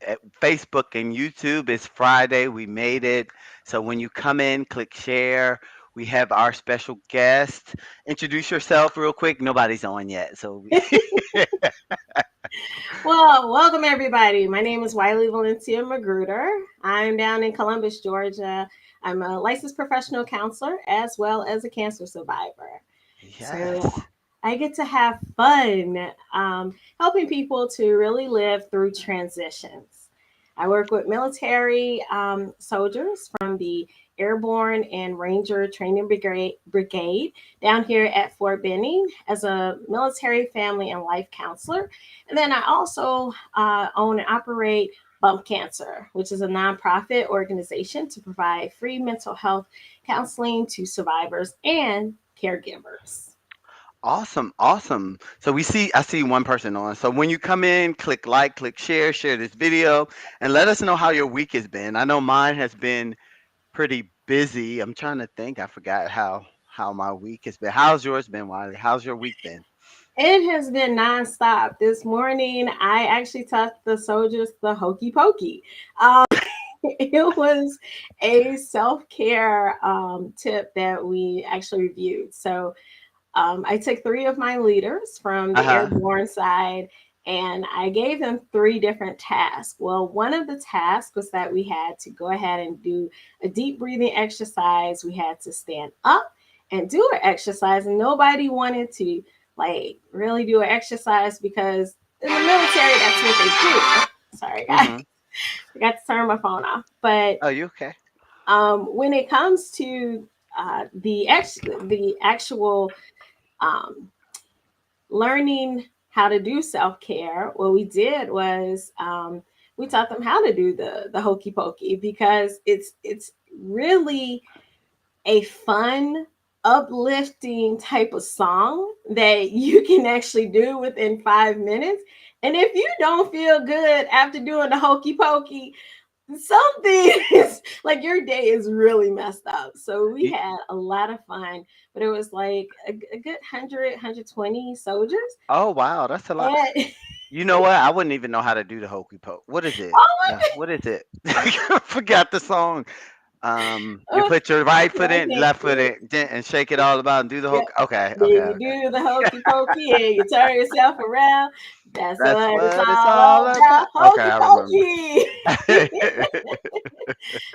at Facebook and YouTube. It's Friday. We made it. So when you come in, click share. We have our special guest. Introduce yourself real quick. Nobody's on yet. Well, welcome everybody. My name is Wylie Valencia McGruder. I'm down in Columbus, Georgia. I'm a licensed professional counselor as well as a cancer survivor. So Yes. I get to have fun helping people to really live through transitions. I work with military soldiers from the Airborne and Ranger Training Brigade down here at Fort Benning as a military family and life counselor. And then I also own and operate Bump Cancer, which is a nonprofit organization to provide free mental health counseling to survivors and caregivers. Awesome. Awesome. I see one person on. So when you come in, click like, click share, share this video, and let us know how your week has been. I know mine has been pretty busy. I'm trying to think. I forgot how my week has been. How's yours been, Wiley? How's your week been? It has been nonstop. This morning, I actually taught the soldiers the hokey pokey. It was a self care tip that we actually reviewed. So I took three of my leaders from the Uh-huh. airborne side and I gave them three different tasks. Well, one of the tasks was that we had to go ahead and do a deep breathing exercise. We had to stand up and do an exercise, and nobody wanted to like really do an exercise because in the military, that's what they do. Sorry, guys. Mm-hmm. I got to turn my phone off. But Oh, you okay? when it comes to the actual um, learning how to do self care, what we did was we taught them how to do the hokey pokey because it's really a fun, uplifting type of song that you can actually do within 5 minutes. And if you don't feel good after doing the hokey pokey, something is like your day is really messed up. So we You, had a lot of fun, but it was like a good 100, soldiers. oh, wow, that's a lot. And You know what? I wouldn't even know how to do the hokey poke. What is it? oh What is it? I forgot the song. You my put your right foot I in, can't left foot do it. in, and shake it all about and do the Yep. hokey. Okay, Then okay, you okay. do the hokey pokey and you turn yourself around. That's That's what it's what it's all all about. about. Okay, Hokey I remember. pokey.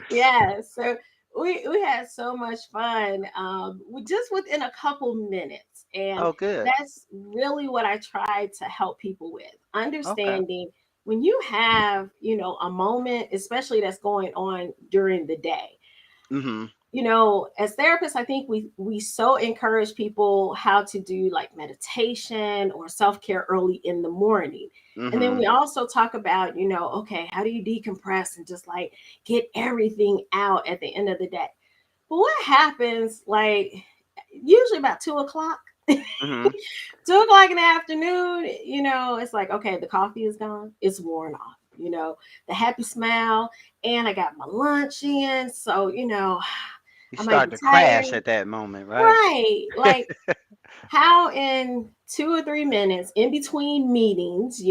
Yeah. So we had so much fun just within a couple minutes. And Oh, good. that's really what I try to help people with. Okay. Understanding when you have, a moment, especially that's going on during the day, Mhm. as therapists, I think we so encourage people how to do like meditation or self-care early in the morning. And then Mhm. we also talk about, okay, how do you decompress and just like get everything out at the end of the day. But what happens like usually about 2 o'clock? Mhm. 2 o'clock in the afternoon, it's like, okay, the coffee is gone, it's worn off, the happy smile, and I got my lunch in. So, You I might start be to tired. crash at that moment, right? Right. Like, how in 2 or 3 minutes in between meetings,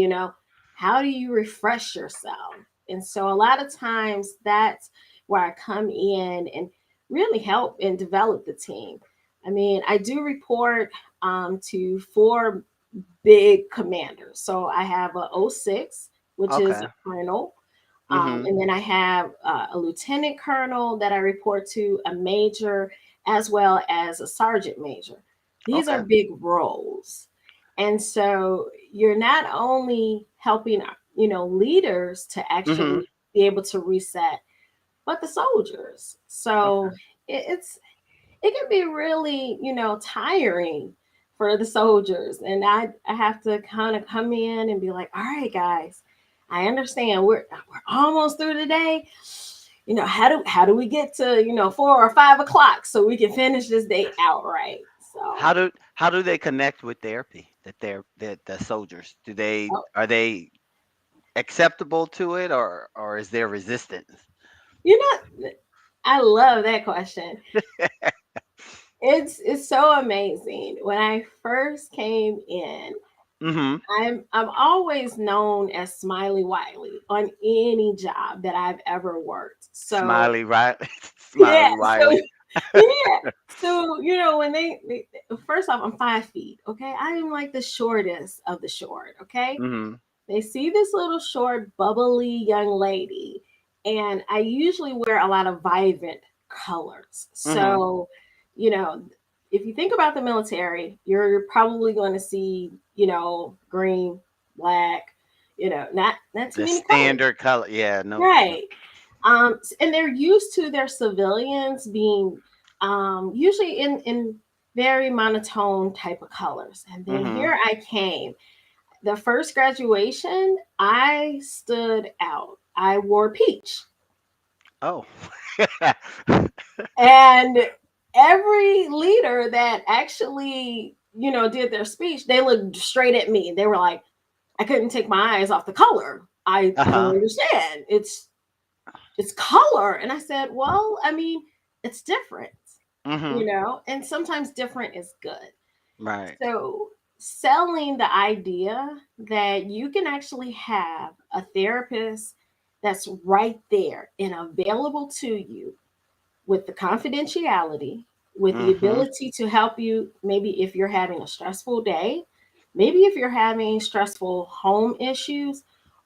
how do you refresh yourself? And so, a lot of times, that's where I come in and really help and develop the team. I mean, I do report to four big commanders. So, I have a O 06, which is Okay. a colonel. Mhm. And then I have a lieutenant colonel that I report to, a major, as well as a sergeant major. These are Okay. big roles. And so you're not only helping, leaders to Mhm. actually be able to reset, but the soldiers. So Okay. it's it can be really, tiring for the soldiers. And I have to kind of come in and be like, all right, guys, I understand we're almost through the day. How do we get to, 4 or 5 o'clock so we can finish this day outright? So How do they connect with therapy? The soldiers. Do they oh, are they acceptable to it, or is there resistance? you know, I love that question. It's so amazing. When I first came in, Mhm. I'm always known as Smiley Wiley on any job that I've ever worked. So Smiley Riley. yeah, Smiley so Wiley. yeah, so when they first off, I'm 5 feet. Okay, I am like the shortest of the short. Okay, Mhm. they see this little short, bubbly young lady, and I usually wear a lot of vibrant colors. Mhm. So, you know, if you think about the military, you're probably going to see, green, black, not too The many colors, standard color. Yeah, no. right? And they're used to their civilians being usually in very monotone type of colors. And then Mhm. here I came the first graduation, I stood out. I wore peach. Oh. And every leader that actually, did their speech, they looked straight at me. They were like, I couldn't take my eyes off the color. I don't Uh-huh. understand. It's color. And I said, well, I mean, it's different, Mhm. and sometimes different is good. Right. So, selling the idea that you can actually have a therapist that's right there and available to you with the confidentiality, with the Mhm. ability to help you, maybe if you're having a stressful day, maybe if you're having stressful home issues,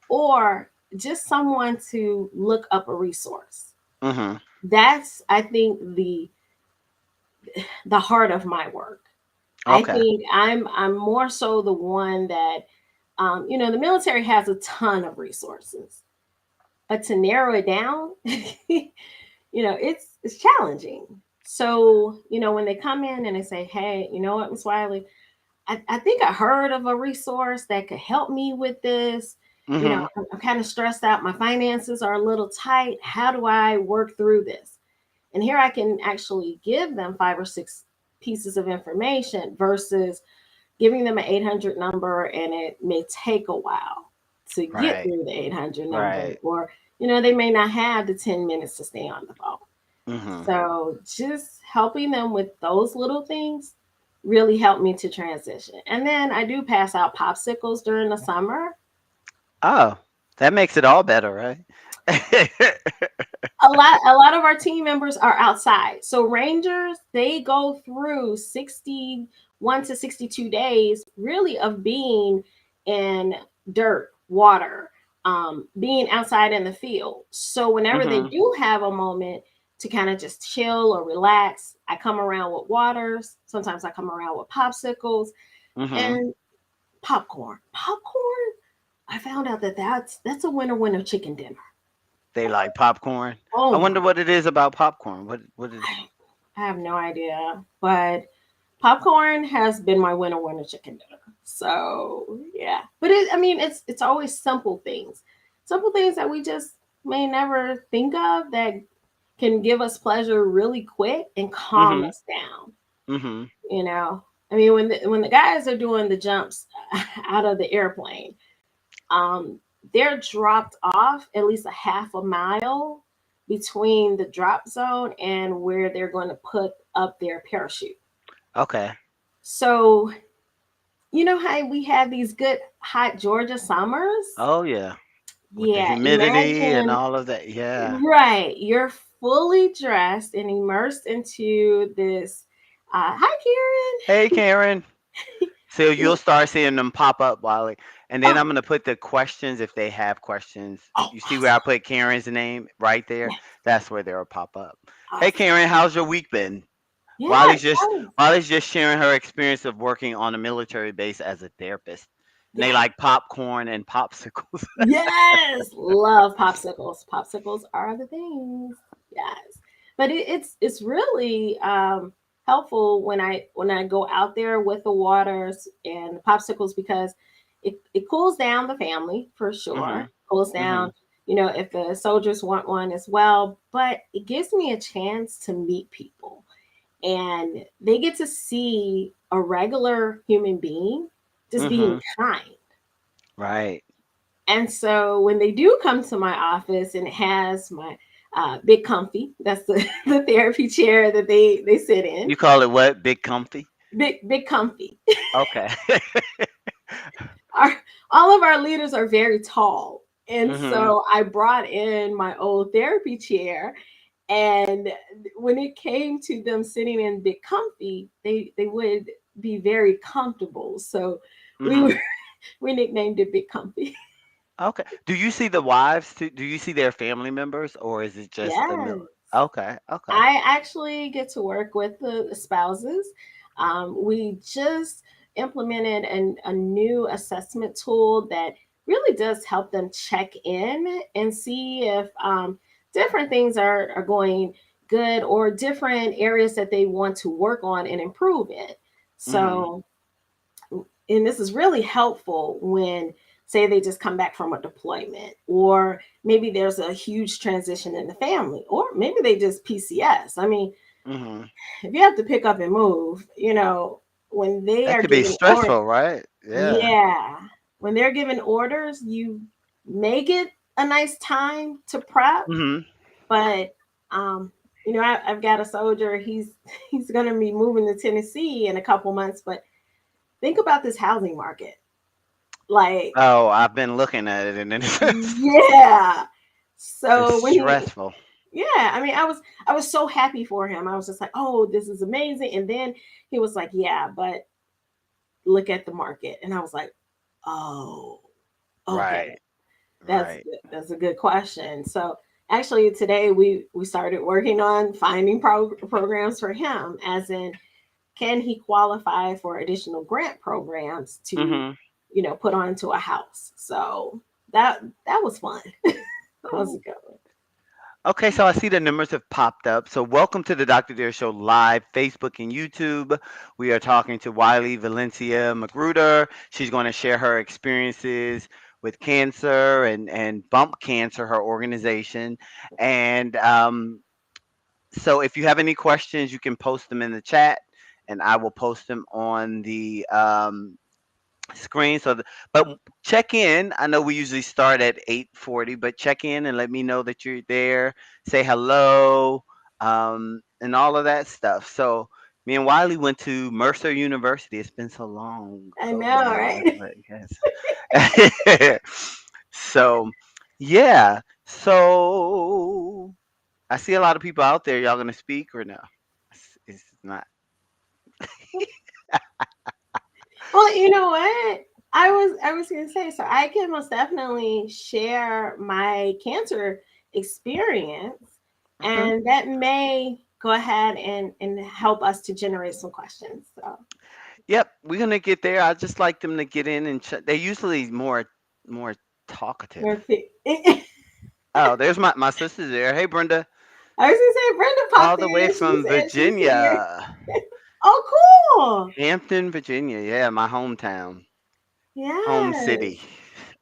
or just someone to look up a resource. Mhm. That's, I think, the heart of my work. I Okay. think I'm more so the one that the military has a ton of resources, but to narrow it down, it's challenging. So when they come in and they say, "Hey, you know what, Miss Wiley, I think I heard of a resource that could help me with this. Mhm. I'm kind of stressed out. My finances are a little tight. How do I work through this?" And here I can actually give them 5 or 6 pieces of information versus giving them an 800 number, and it may take a while to get Right. through the 800 number, Right. or they may not have the 10 minutes to stay on the phone. Mhm. So just helping them with those little things really helped me to transition. And then I do pass out popsicles during the summer. Oh, that makes it all better, right? A lot of our team members are outside. So rangers, they go through 61 to 62 days really of being in dirt, water, being outside in the field. So whenever they Mhm. do have a moment to kind of just chill or relax, I come around with waters. Sometimes I come around with popsicles Mhm. and popcorn. Popcorn, I found out that that's a winner chicken dinner. They like popcorn. I Oh my, wonder what it is about popcorn. What is I have no idea, but popcorn has been my winner chicken dinner. So yeah, but I mean, it's always simple things that we just may never think of that can give us pleasure really quick and calm Mhm. us down. Mhm. You know, I mean, when the guys are doing the jumps out of the airplane, um, they're dropped off at least a half a mile between the drop zone and where they're going to put up their parachute. Okay. So, you know how we have these good hot Georgia summers? Oh yeah. With the Yeah, humidity and imagine, all of that. Yeah. right, you're fully dressed and immersed into this. Hi, Hey Karen. So Karen. you'll start seeing them pop up, Wally. And then Oh, I'm gonna put the questions if they have questions. oh, You see where I awesome. put Karen's name right there? Yes, That's where they'll pop up. Hey awesome. Karen, how's your week been? Yes, Wiley's just sharing her experience of working on a military base as a therapist. And they yes. like popcorn and popsicles. Yes, love popsicles. Popsicles are the things. Yes, but it's really helpful when I go out there with the waters and the popsicles because it cools down the family for sure. Mhm. Cools down, Mhm. if the soldiers want one as well. But it gives me a chance to meet people, and they get to see a regular human being just being Mhm. kind. Right. And so when they do come to my office and it has my big comfy, that's the, the therapy chair that they sit in, You call it what? Big comfy? big comfy. Okay. our all of our leaders are very tall. And Mhm. so I brought in my old therapy chair, and when it came to them sitting in Big Comfy, they would be very comfortable. So we were Mhm. we nicknamed it Big Comfy. Okay. Do you see the wives too? Do you see their family members, or is it just the Yes. miller? Okay. Okay. I actually get to work with the spouses. We just implemented a new assessment tool that really does help them check in and see if different things are going good, or different areas that they want to work on and improve it. Mhm. So, and this is really helpful when, say, they just come back from a deployment, or maybe there's a huge transition in the family, or maybe they just PCS. I mean, Mhm. if you have to pick up and move, when they That are could be giving orders, stressful, right? Yeah. yeah, when they're giving orders, you make it a nice time to prep. Mhm. But um, I've got a soldier. He's going to be moving to Tennessee in a couple months. But think about this housing market. Like, Oh, I've been looking at it, and yeah. it's So when he, stressful. yeah, I mean, I was so happy for him. I was just like, oh, this is amazing. And then he was like, yeah, but look at the market. And I was like, oh, okay, Right. that's Right. that's a good question. So actually today we started working on finding programs for him, as in, can he qualify for additional grant programs to, Mhm. put onto a house. So that was fun. That was a Cool. good one. Okay, so I see the numbers have popped up. So welcome to the Dr. Dear Show live, Facebook and YouTube. We are talking to Wylie Valencia McGruder. She's going to share her experiences with cancer and Bump Cancer, her organization. And so if you have any questions, you can post them in the chat, and I will post them on the screen. But check in. I know we usually start at 8:40, but check in and let me know that you're there. Say hello, and all of that stuff. So me and Wiley went to Mercer University. It's been so long I ago, know, man. right? But yes. So yeah. So I see a lot of people out there. Y'all gonna speak or no? It's not. Well, you know what? I was gonna say, so I can most definitely share my cancer experience, Mhm. and that may go ahead and help us to generate some questions. So Yep, we're gonna get there. I just like them to get in and they're usually more talkative. let's see. I Oh, there's my sister's there. Hey, Brenda, was gonna say Brenda all popped the way in. She from said she's here. Virginia, Oh, cool. Hampton, Virginia. Yeah, my hometown, home Yes. city.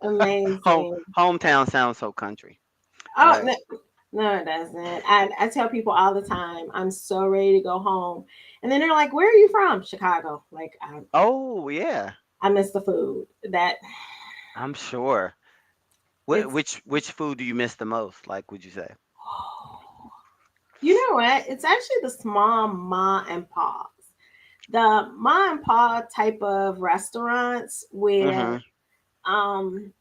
Home Amazing. hometown sounds so country, Oh, right? no, no, it doesn't. I tell people all the time, I'm so ready to go home. And then they're like, where are you from? Chicago. Like, Oh yeah, I miss the food. That I'm sure. it's, Which food do you miss the most? Like, would you say? you know what? It's actually the small ma and pa's. The ma and pa type of restaurants where Mhm. um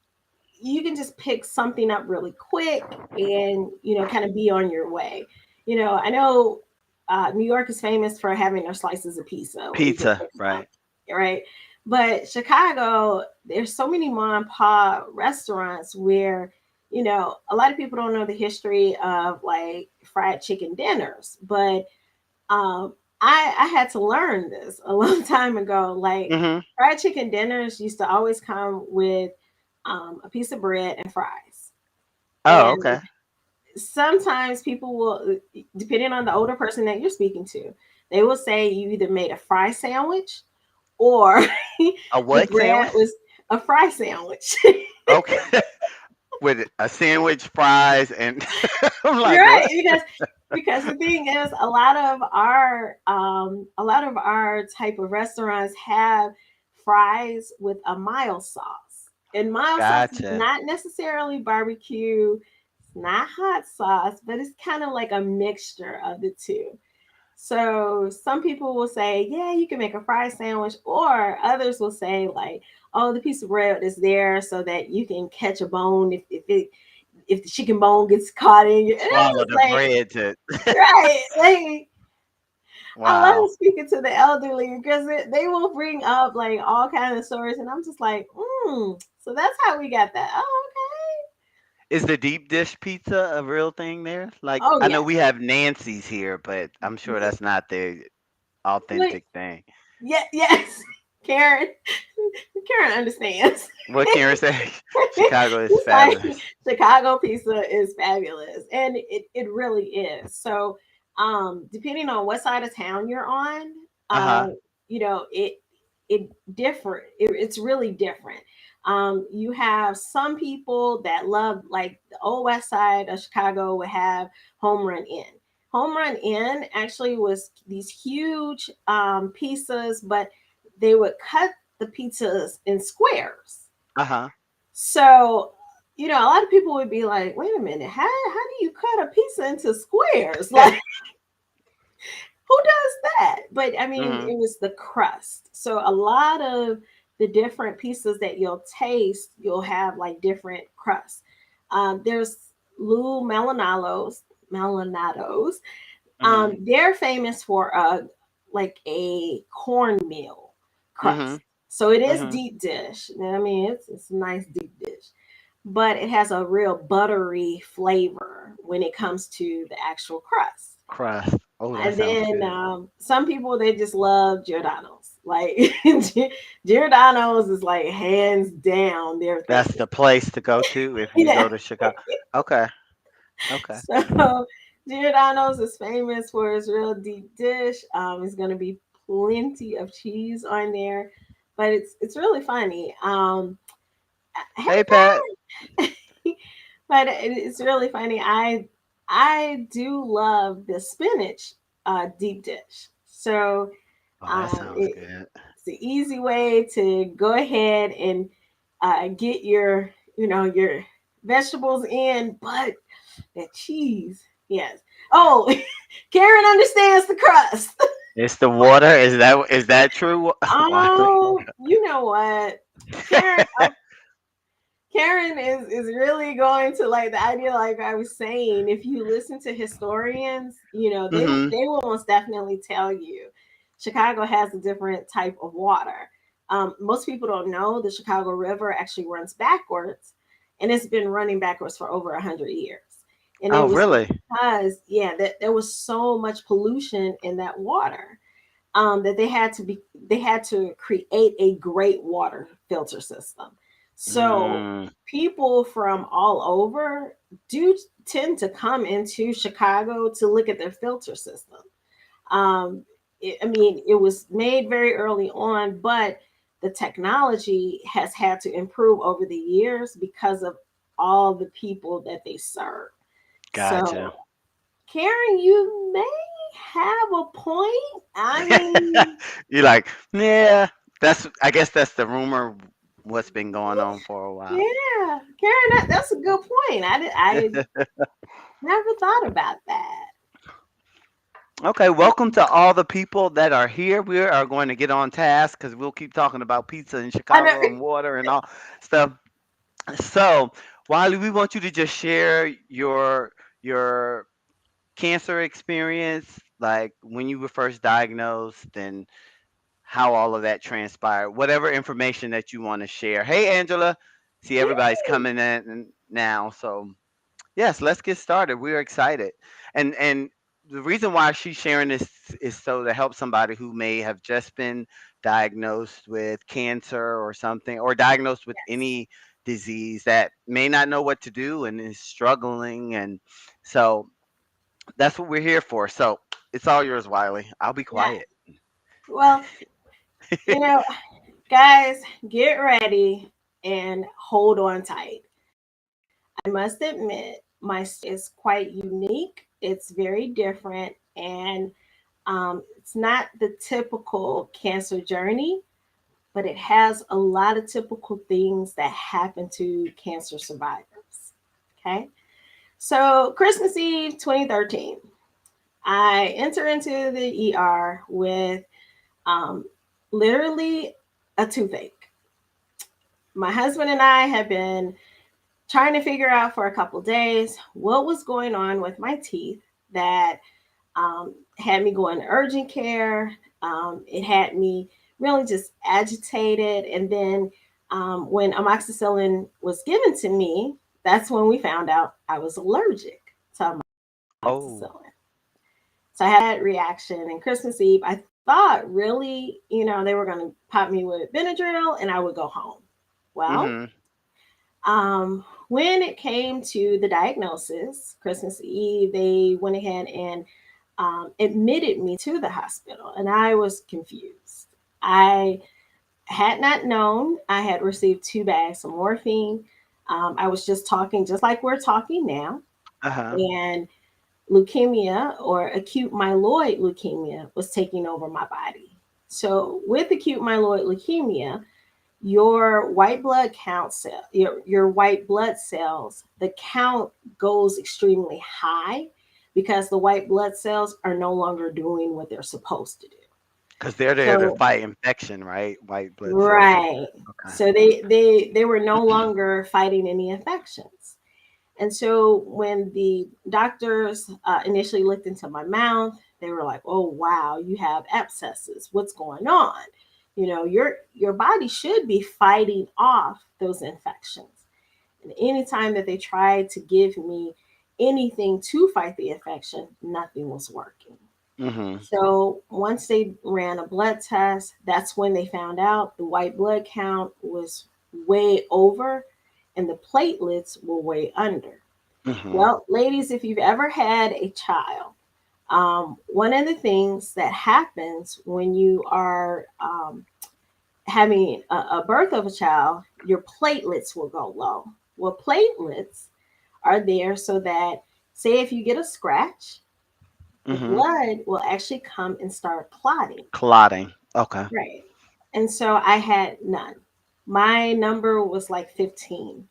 you can just pick something up really quick and kind of be on your way. I know New York is famous for having their slices of pizza where you can Pizza, pick them up, right? right? But Chicago, there's so many mom and pop restaurants where a lot of people don't know the history of like fried chicken dinners, but um, I had to learn this a long time ago. Like, Mhm. fried chicken dinners used to always come with a piece of bread and fries. Oh, And okay. sometimes people will, depending on the older person that you're speaking to, they will say you either made a fry sandwich, or A the what bread sandwich? was a fry sandwich. Okay. With a sandwich, fries, and I'm You're like, right, what? because the thing is, a lot of our type of restaurants have fries with a mild sauce, and mild sauce is Gotcha. not necessarily barbecue, it's not hot sauce, but it's kind of like a mixture of the two. So some people will say, yeah, you can make a fry sandwich, or others will say like, oh, the piece of bread is there so that you can catch a bone if the chicken bone gets caught in you. And I'm Swallow just the like, bread to right, like I love wow. speaking to the elderly because they will bring up like all kinds of stories, and I'm just like, so that's how we got that. Oh, Is the deep dish pizza a real thing there? Like, okay. Oh I know yeah, we have Nancy's here, but I'm sure yeah, that's not the like, authentic thing. yeah, yes. Karen, Karen understands. What can I say? Chicago is It's like fabulous. Chicago pizza is fabulous, and it really is. So, depending on what side of town you're on, uh, Uh-huh. it different. It's really different. You have some people that love like the old west side of Chicago would have Home Run Inn. Home Run Inn actually was these huge pizzas, but they would cut the pizzas in squares. Uh-huh. So, a lot of people would be like, wait a minute, how do you cut a pizza into squares? Like, who does that? But I mean, Mhm. it was the crust. So, a lot of the different pizzas that you'll taste, you'll have like different crusts. There's Lou Malanados. Mhm. They're famous for like a cornmeal Mhm. crust. So it is Mhm. deep dish. I mean, it's a nice deep dish, but it has a real buttery flavor when it comes to the actual crust. Crust. Oh, that And sounds then good. some people they just love Giordano's. Like Giordano's is like hands down their thing. That's the place to go to if you Yeah. go to Chicago. Okay. Okay. So Giordano's is famous for its real deep dish. It's going to be plenty of cheese on there, but it's really funny. Hey, Pat. But it's really funny. I do love the spinach deep dish. So Oh, that sounds it, good. it's the easy way to go ahead and get your vegetables in, but that cheese, yes. Oh, Karen understands the crust. It's the water. Is that true? Wiley? Oh, you know what, Karen? Karen is really going to like the idea, like I was saying. If you listen to historians, Mhm. they will most definitely tell you Chicago has a different type of water. Most people don't know the Chicago River actually runs backwards, and it's been running backwards for over 100 years. And it Oh, was really? because that there was so much pollution in that water that they had to create a great water filter system. So Mm, people from all over do tend to come into Chicago to look at their filter system. I mean, it was made very early on, but the technology has had to improve over the years because of all the people that they serve. gotcha. So, Karen, you may have a point. I mean, You're like, yeah. I guess that's the rumor. What's been going on for a while. yeah, Karen, that's a good point. I never thought about that. Okay, welcome to all the people that are here. We are going to get on task because we'll keep talking about pizza in I know. Chicago and water and all stuff. So, Wiley, we want you to just share your cancer experience, like when you were first diagnosed and how all of that transpired. Whatever information that you want to share. Hey, Angela. See, everybody's coming in now. So, yes, let's get started. We're excited. And the reason why she's sharing this is so to help somebody who may have just been diagnosed with cancer or something, or diagnosed with Yes. any disease that may not know what to do and is struggling. And so that's what we're here for. So it's all yours, Wiley. I'll be Yeah. quiet. Well, you know, guys, get ready and hold on tight. I must admit, my story is quite unique. It's very different, and it's not the typical cancer journey, but it has a lot of typical things that happen to cancer survivors. Okay. So, Christmas Eve 2013, I enter into the ER with um, literally a toothache. my husband and I have been trying to figure out for a couple days what was going on with my teeth that had me going to urgent care. It had me really just agitated. And then when amoxicillin was given to me, that's when we found out I was allergic to Oh. amoxicillin. So I had that reaction. And Christmas Eve, I thought really, they were going to pop me with Benadryl and I would go home. Well, Mhm. when it came to the diagnosis, Christmas Eve, they went ahead and admitted me to the hospital, and I was confused. I had not known I had received 2 bags of morphine. I was just talking, just like we're talking now, Uh-huh. and leukemia or acute myeloid leukemia was taking over my body. So, with acute myeloid leukemia, your white blood count cell, your white blood cells, the count goes extremely high because the white blood cells are no longer doing what they're supposed to do. Because they're there to So fight infection, right? White blood cells are right. there. Okay. So they were no longer fighting any infections. And so when the doctors initially looked into my mouth, they were like, "Oh wow, you have abscesses. What's going on? Your body should be fighting off those infections." And anytime that they tried to give me anything to fight the infection, nothing was working. Mhm. So once they ran a blood test, that's when they found out the white blood count was way over and the platelets were way under. Mhm. Well, ladies, if you've ever had a child, one of the things that happens when you are having a birth of a child, your platelets will go low. Well, platelets are there so that, say, if you get a scratch, the Mhm. blood will actually come and start clotting. Clotting. Okay. Right. And so I had none. My number was like 15.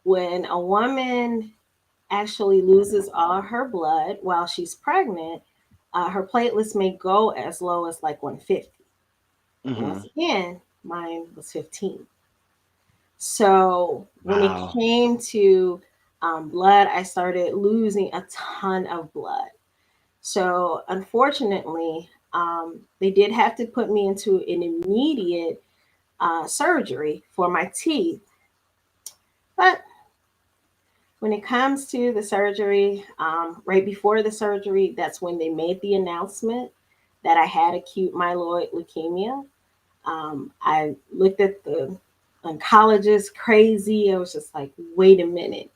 When a woman actually loses all her blood while she's pregnant, her platelets may go as low as like 150. Once Mhm. again, mine was 15. So when it Wow. came to blood, I started losing a ton of blood. So unfortunately, they did have to put me into an immediate surgery for my teeth. But when it comes to the surgery, right before the surgery, that's when they made the announcement that I had acute myeloid leukemia. I looked at the oncologist crazy. I was just like, wait a minute.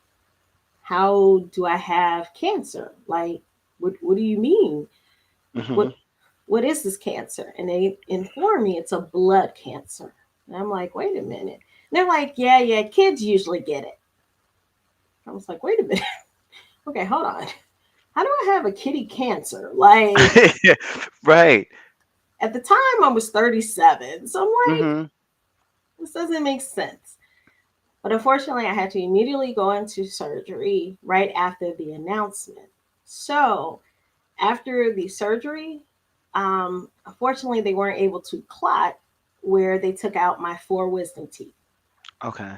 How do I have cancer? Like, what do you mean? Mhm. What what is this cancer? And they inform me it's a blood cancer. And I'm like, wait a minute. And they're like, yeah, kids usually get it. I was like, wait a minute. Okay, hold on. How do I have a kitty cancer? Like Right. at the time I was 37. So I'm like, Mhm. this doesn't make sense. But unfortunately, I had to immediately go into surgery right after the announcement. So after the surgery, unfortunately, they weren't able to clot where they took out my 4 wisdom teeth. Okay.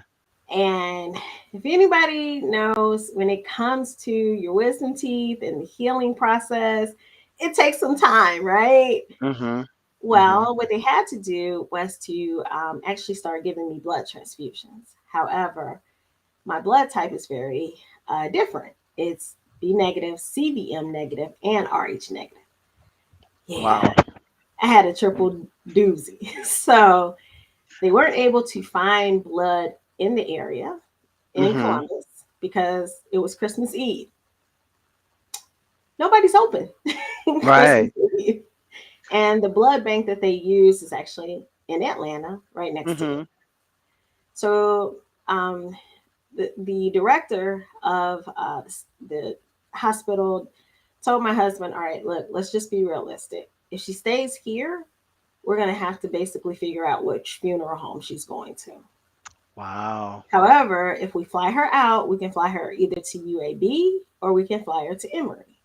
And if anybody knows, when it comes to your wisdom teeth and the healing process, it takes some time, right? Mhm. Mhm. Well, what they had to do was to actually start giving me blood transfusions. However, my blood type is very different. It's B negative, CVM negative, and RH negative. Yeah, Wow. I had a triple doozy. So they weren't able to find blood in the area in Mhm. Columbus because it was Christmas Eve. Nobody's open Christmas Right. Eve. And the blood bank that they use is actually in Atlanta, right next to it. Mhm. So um, the director of the hospital told my husband, all right, look, let's just be realistic. If she stays here, we're going to have to basically figure out which funeral home she's going to. Wow. However, if we fly her out, we can fly her either to UAB or we can fly her to Emory.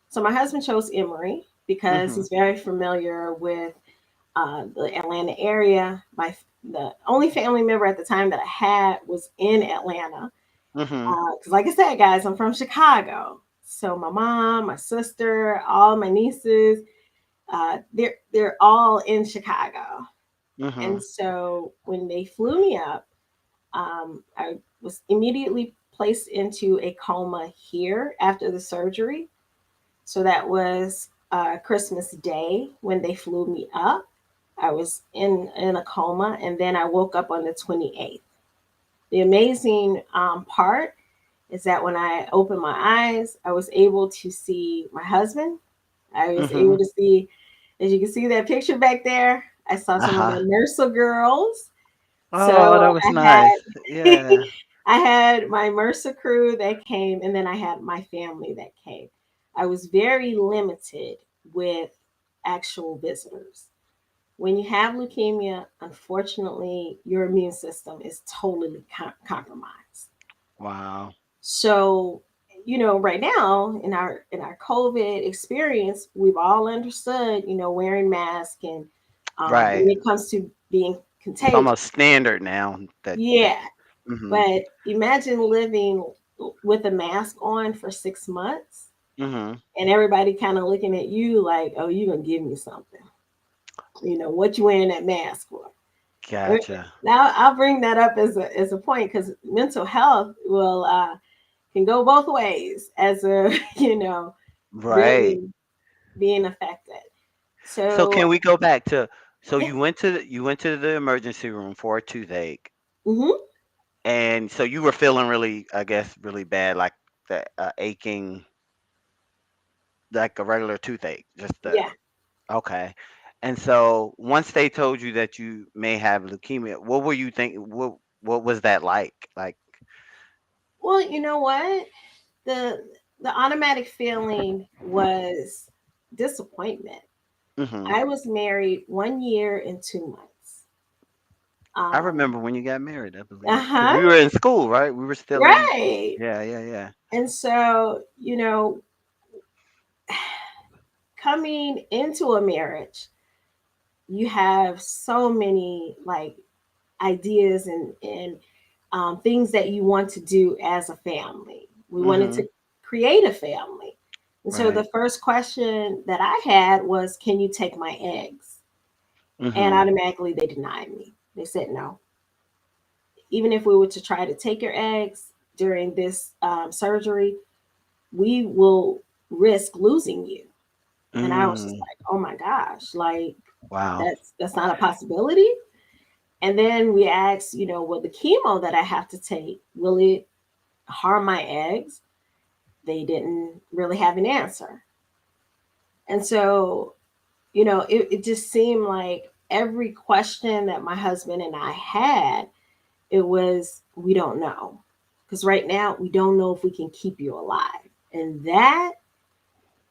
So my husband chose Emory because Mhm. he's very familiar with the Atlanta area. the only family member at the time that I had was in Atlanta. Mhm. Because, like I said, guys, I'm from Chicago. So my mom, my sister, all my nieces, they're all in Chicago. And Mhm. so when they flew me up, I was immediately placed into a coma here after the surgery. So that was Christmas Day when they flew me up. I was in a coma, and then I woke up on the 28th. The amazing part is that when I opened my eyes, I was able to see my husband. I was able Mhm. to see, as you can see that picture back there, I saw some of Uh-huh. the Mercer girls. Oh, that So was I nice. had Yeah. I had my Mercer crew that came, and then I had my family that came. I was very limited with actual visitors. When you have leukemia, unfortunately, your immune system is totally compromised. Wow. So, right now in our COVID experience, we've all understood, wearing masks and when Right. it comes to being It's contagious. almost standard now that Yeah, mhm. but imagine living with a mask on for 6 months Mhm. and everybody kind of looking at you like, oh, you're gonna give me something. What you wearing that mask for? Gotcha. Now I'll bring that up as a point because mental health will can go both ways as a Right. really being affected. So So, can we go back to, so yeah. you went to the emergency room for a toothache, Hmm. and so you were feeling really, I guess, really bad, like the aching, like a regular toothache, just the Yeah. okay. And so once they told you that you may have leukemia, what were you thinking? What was that like? Like, Well, you know what? The automatic feeling was disappointment. hmm I was married 1 year and 2 months. I Um, remember when you got married, I believe, because uh-huh. we were in school, right? We were still in. Right. Yeah, yeah, yeah. And so, coming into a marriage, you have so many like ideas and things that you want to do as a family. We wanted to hmm create a family. And so the Right. first question that I had was, can you take my eggs? And hmm automatically they denied me. They said no. Even if we were to try to take your eggs during this surgery, we will risk losing you. And I was just Mm. like, oh my gosh, like Wow. that's not a possibility. And then we asked, well, the chemo that I have to take, will it harm my eggs? They didn't really have an answer. And so, it just seemed like every question that my husband and I had, it was, we don't know. Because right now, we don't know if we can keep you alive. And that,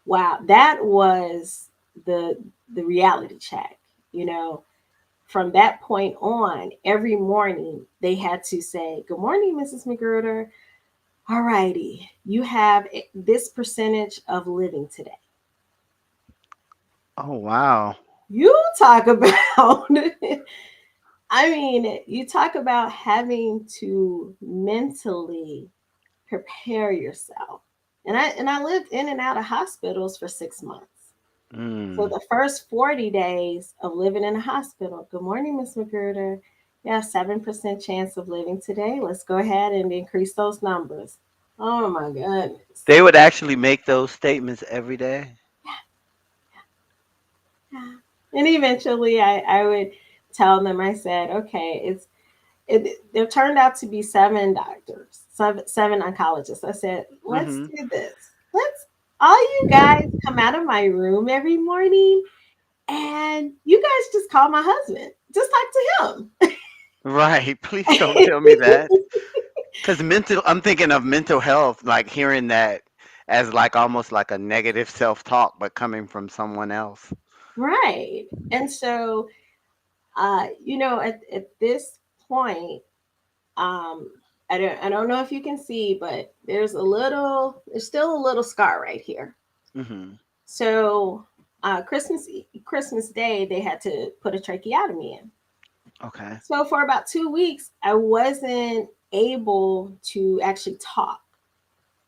wow, that was the the reality check. You know, from that point on, every morning they had to say, "Good morning, Mrs. McGruder. All righty, you have this percentage of living today." Oh, wow. You talk about, I mean, you talk about having to mentally prepare yourself. And I lived in and out of hospitals for 6 months. So Mm. the first 40 days of living in a hospital, good morning, Miss McGruder. You have 7% chance of living today. Let's go ahead and increase those numbers. Oh my goodness. They would actually make those statements every day. Yeah. And eventually I would tell them, I said, okay, there turned out to be seven doctors, seven oncologists. I said, let's hmm do this. Let's all you guys come out of my room every morning and you guys just call my husband. Just talk to Right. Please don't him. tell me that. Because I'm thinking of mental health, like hearing that as like almost like a negative self-talk, but coming from someone else. Right. And so at this point, um, I don't know if you can see, but there's still a little scar right here. hmm So Christmas Day they had to put a tracheotomy in. Okay. So for about 2 weeks, I wasn't able to actually talk.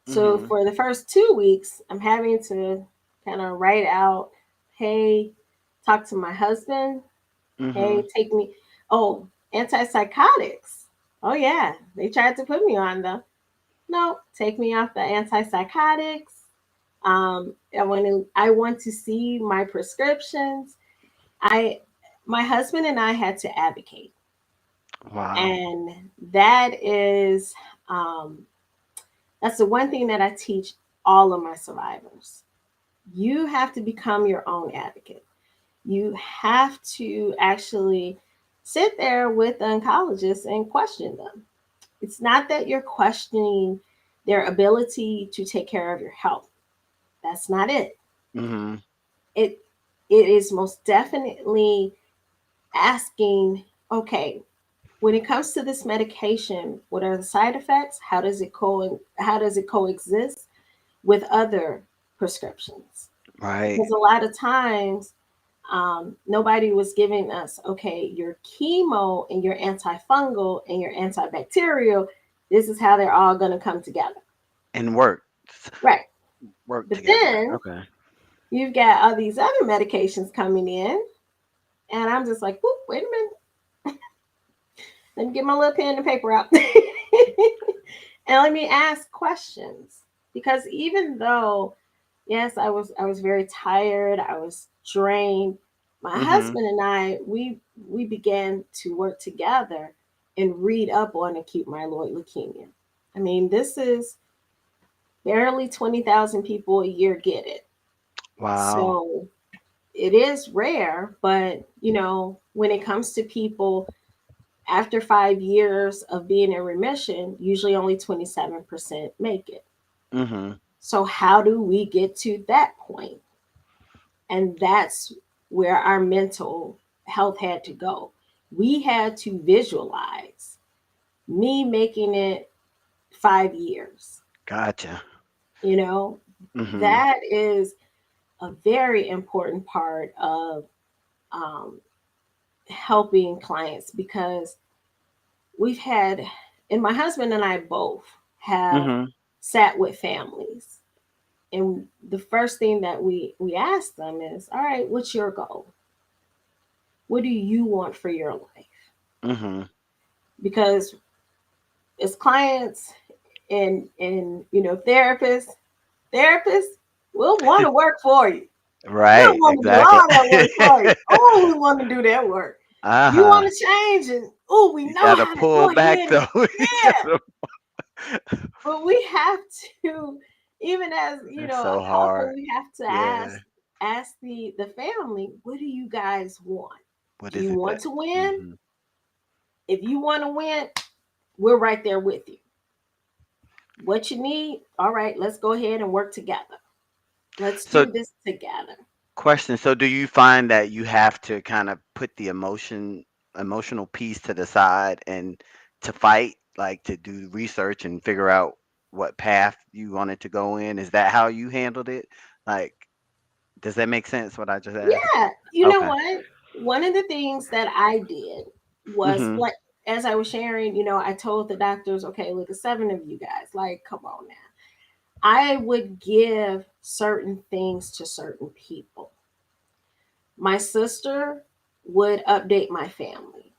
So Mhm. for the first 2 weeks, I'm having to kind of write out, hey, talk to my husband. Hey, Mhm. take me. Oh, antipsychotics. Oh, yeah. They tried to put me on the. No, take me off the antipsychotics. I want to see my prescriptions. I my husband and I had to advocate. Wow. And that is that's the one thing that I teach all of my survivors. You have to become your own advocate. You have to actually sit there with the oncologists and question them. It's not that you're questioning their ability to take care of your health. That's not it. Mhm. It it is most definitely asking, okay, when it comes to this medication, what are the side effects? How does it coexist with other prescriptions? Right. Because a lot of times nobody was giving us, okay, your chemo and your antifungal and your antibacterial, this is how they're all going to come together. And work. Right. Work But together. then Okay. you've got all these other medications coming in, and I'm just like, whoop, wait a minute. Let me get my little pen and paper out. And let me ask questions. Because even though, yes, I was very tired, I was drained, my Mhm. husband and we began to work together and read up on acute myeloid leukemia. I mean, this is barely 20,000 people a year get it. Wow. So it is rare, but when it comes to people after 5 years of being in remission, usually only 27% make it. Mhm. So, how do we get to that point? And that's where our mental health had to go. We had to visualize me making it 5 years. Gotcha. You know, Mhm. that is a very important part of um, helping clients because we've had, and my husband and I both have Mhm. sat with families. And the first thing that we ask them is, all right, what's your goal? What do you want for your life? Mhm. Because as clients and therapists will want to work for you. We'll Right. want to do Exactly. all that work for you. Oh, we want to do that work. You Uh-huh. want to change, and oh, we You know gotta how to go pull back ahead and though. You yeah. gotta- But we have to, even as That's a so couple, hard. we have to Yeah. ask the family, what do you guys want? What Do is you it want that? to win? Mhm. If you want to win, we're right there with you. What you need, all right, let's go ahead and work together. Let's So do this together. question. So do you find that you have to kind of put the emotional piece to the side and to fight, like to do research and figure out what path you wanted to go in? Is that how you handled it? Like, does that make sense what I just asked? Yeah, you know Okay. what? One of the things that I did was Mhm. like, as I was sharing, I told the doctors, okay, look, at 7 of you guys, like, come on now. I would give certain things to certain people. My sister would update my family,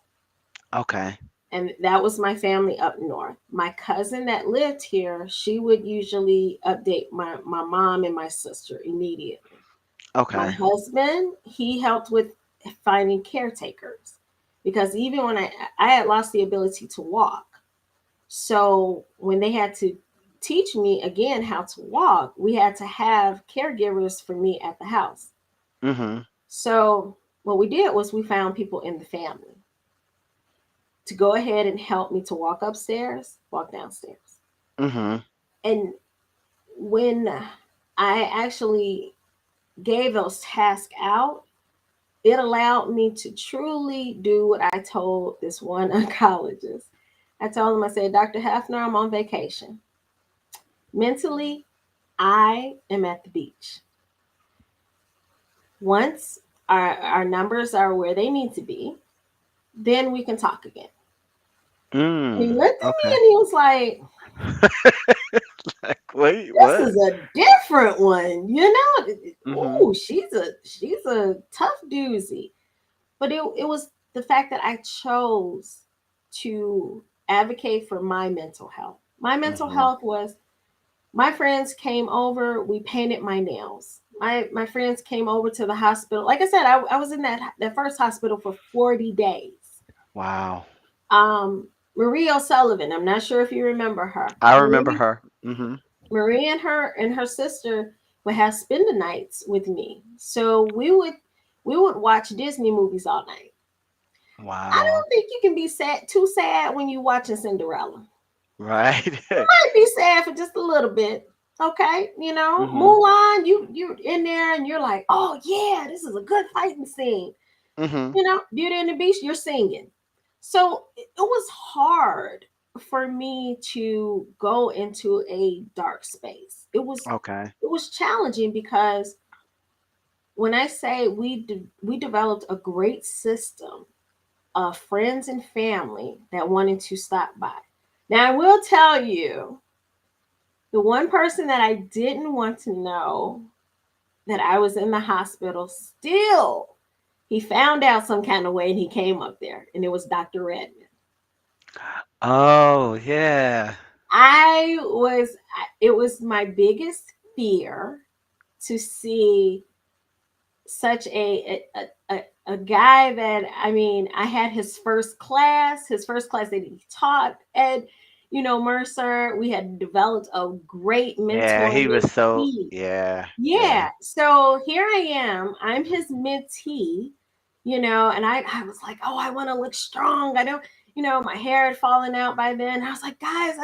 Okay. and that was my family up north. My cousin that lived here, she would usually update my mom and my sister immediately. My Okay. husband, he helped with finding caretakers because even when I had lost the ability to walk. So when they had to teach me again how to walk, we had to have caregivers for me at the house. Mhm. So what we did was we found people in the family to go ahead and help me to walk upstairs, walk downstairs. Mhm. And when I actually gave those tasks out, it allowed me to truly do what I told this one oncologist. I told him, I said, Dr. Hefner, I'm on vacation. Mentally, I am at the beach. Once our numbers are where they need to be, then we can talk again. He Mm, looked at me okay. and he was like, Like, wait, this what? is a different one, you know. Mhm. Ooh, she's a tough doozy. But it was the fact that I chose to advocate for my mental health. My mental Mhm. health was my friends came over, we painted my nails. My friends came over to the hospital. Like I said, I was in that first hospital for 40 days. Wow. Marie O'Sullivan, I'm not sure if you remember her. I remember Marie her. Mhm. Marie and her sister would have spend the nights with me. So we would watch Disney movies all night. I Wow. don't think you can be too sad when you're watching Cinderella. Right. Might be sad for just a little bit. Okay, Mhm. Mulan, you're in there and you're like, oh yeah, this is a good fighting scene. Mhm. Beauty and the Beast, you're singing. So it was hard for me to go into a dark space. Okay. It was challenging because when I say we developed a great system of friends and family that wanted to stop by. Now I will tell you, the one person that I didn't want to know that I was in the hospital still, he found out some kind of way and he came up there, and it was Dr. Redman. Oh, yeah. It was my biggest fear to see such a guy that, I mean, I had his first class that he taught at, Mercer. We had developed a great Yeah, mentor he was so mentee. yeah, yeah. Yeah. So here I am. I'm his mentee, and I was like, oh, I want to look strong. I don't, my hair had fallen out by then. I was like, guys,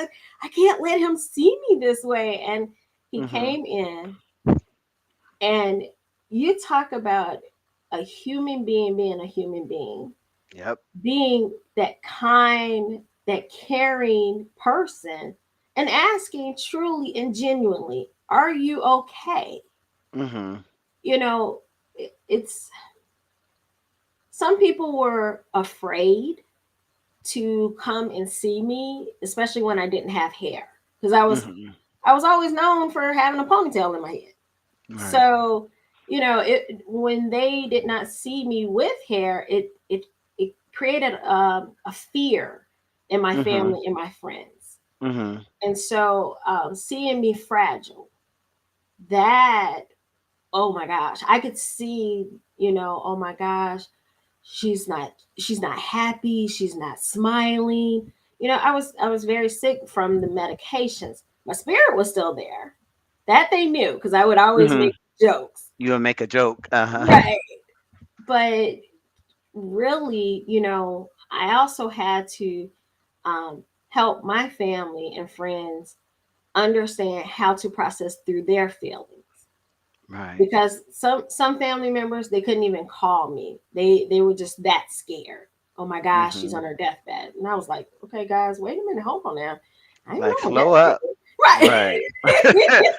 I can't let him see me this way. And he Mhm. came in, and you talk about a human being being a human Yep. being that kind, that caring person, and asking truly and genuinely, are you okay? Mhm. You know, it's some people were afraid to come and see me, especially when I didn't have hair, because Mhm. I was always known for having a ponytail in my head. Right. So, when they did not see me with hair, it created a fear in my Mhm. family and my friends. Mhm. And so, seeing me fragile, that, oh my gosh, I could see, oh my gosh, she's not she's not happy, she's not smiling. I was very sick from the medications. My spirit was still there. That they knew because I would always Mhm. make jokes. You would make a joke. Uh-huh. Right. But really, I also had to help my family and friends understand how to process through their feelings, Right. because some family members, they couldn't even call me. They were just that scared. Oh my gosh, she's on Mhm. her deathbed. And I was like, okay guys, wait a minute, hold on now. I ain't Like on my slow up. deathbed. Right. Right.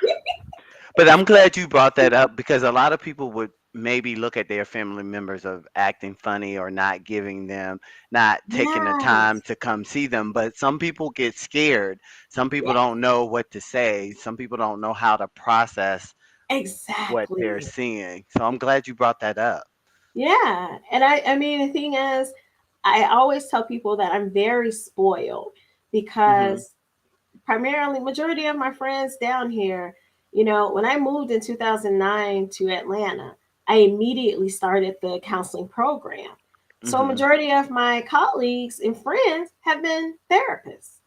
But I'm glad you brought that up because a lot of people would maybe look at their family members of acting funny or not giving them, not taking the time Yes, to come see them. But some people get scared. Some people yes, don't know what to say. Some people don't know how to process what they're exactly. seeing. So I'm glad you brought that up. Yeah. And I mean, the thing is, I always tell people that I'm very spoiled Mhm. because primarily majority of my friends down here, when I moved in 2009 to Atlanta, I immediately started the counseling program. So Mhm. majority of my colleagues and friends have been therapists.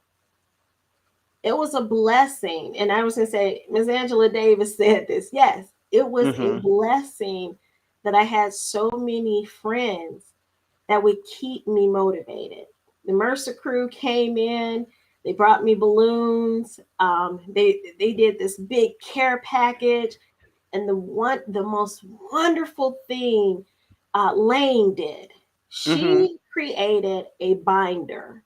It was a blessing. And I was going to say, Ms. Angela Davis said this. Yes, it was a Mhm. blessing that I had so many friends that would keep me motivated. The Mercer crew came in. They brought me balloons. They did this big care package, and the most wonderful thing Lane did. Mhm. She created a binder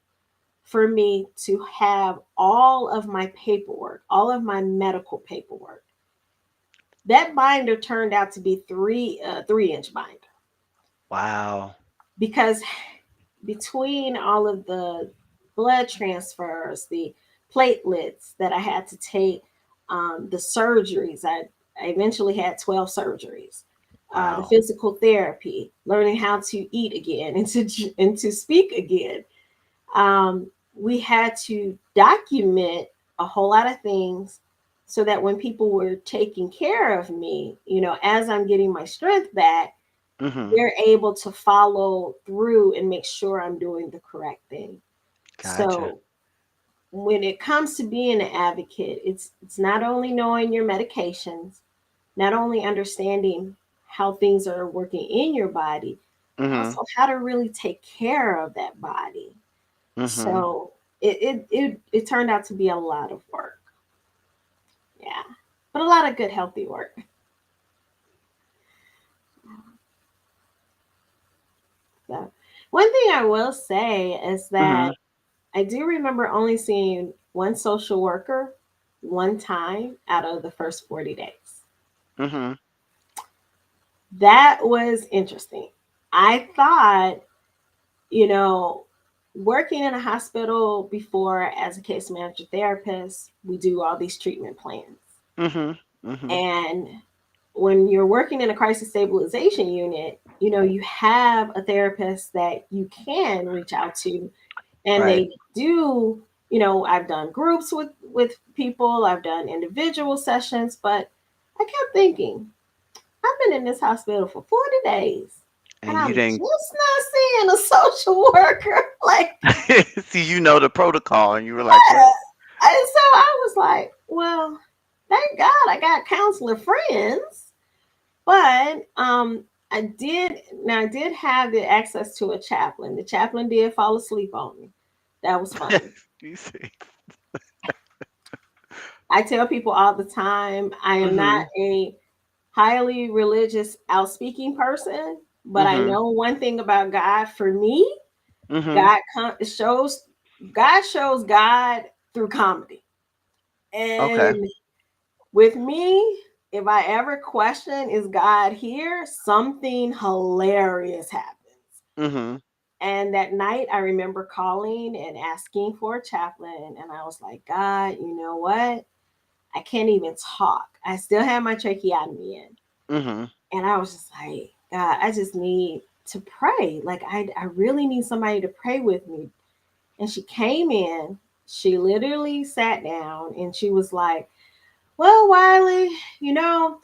for me to have all of my paperwork, all of my medical paperwork. That binder turned out to be 3-inch binder, Wow. because between all of the blood transfers, the platelets that I had to take, the surgeries, I eventually had 12 surgeries, the Wow. physical therapy, learning how to eat again and to speak again. We had to document a whole lot of things so that when people were taking care of me, as I'm getting my strength back, Mhm. they're able to follow through and make sure I'm doing the correct thing. Gotcha. So when it comes to being an advocate, it's not only knowing your medications, not only understanding how things are working in your body, but Mhm. also how to really take care of that body. Mhm. So it turned out to be a lot of work. Yeah. But a lot of good healthy work. So one thing I will say is that Mhm. I do remember only seeing one social worker one time out of the first 40 days. Mhm. That was interesting. I thought, you know, working in a hospital before as a case manager therapist, we do all these treatment plans. Mhm. Mhm. And when you're working in a crisis stabilization unit, you have a therapist that you can reach out to, and Right. they do. I've done groups with people, I've done individual sessions, but I kept thinking, I've been in this hospital for 40 days and And you I'm just didn't not seeing a social worker. Like, see, you know the protocol, and you were like, "What?" yeah. And so I was like, well, thank God I got counselor friends. But I did have the access to a chaplain. The chaplain did fall asleep on me. That was funny. You see. I tell people all the time, I am not Mhm. a highly religious, outspeaking person, but I Mhm. know one thing about God. For me, Mhm. God shows God through comedy. Okay. And with me, if I ever question, is God here? Something hilarious happens. Mhm. And that night, I remember calling and asking for a chaplain. And I was like, God, you know what? I can't even talk. I still have my tracheotomy in. Mhm. And I was just like, God, I just need to pray. Like, I really need somebody to pray with me. And she came in, she literally sat down and she was like, well, Wiley, you know,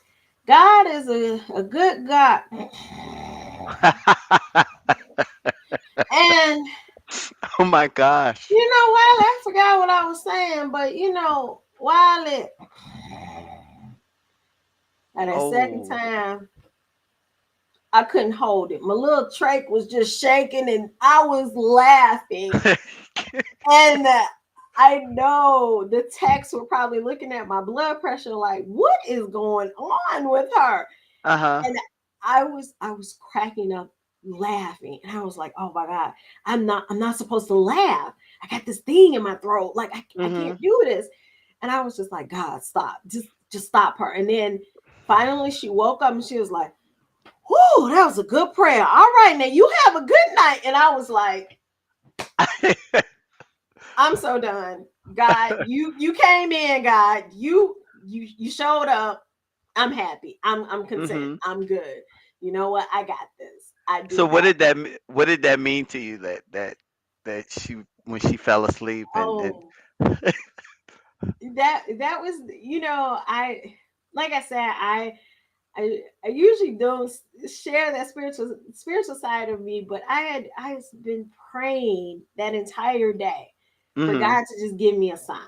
God is a good God. And Oh my gosh. Wiley, I forgot what I was saying, but Wiley, and that second Oh. time, I couldn't hold it. My little trach was just shaking and I was laughing. And I know the techs were probably looking at my blood pressure like, what is going on with her? Uh-huh. And I was cracking up laughing. And I was like, oh my God, I'm not supposed to laugh. I got this thing in my throat. Like I can't Mhm. do this. And I was just like, God, stop. Just stop her. And then finally she woke up and she was like, whoo, that was a good prayer. All right, now you have a good night. And I was like, I'm so done. God, you came in, God. You showed up. I'm happy. I'm content. Mhm. I'm good. You know what? I got this. I do So have this. what did that mean to you that she when she fell asleep and Oh, that was, I like I said, I usually don't share that spiritual side of me, but I had been praying that entire day for Mhm. God to just give me a sign.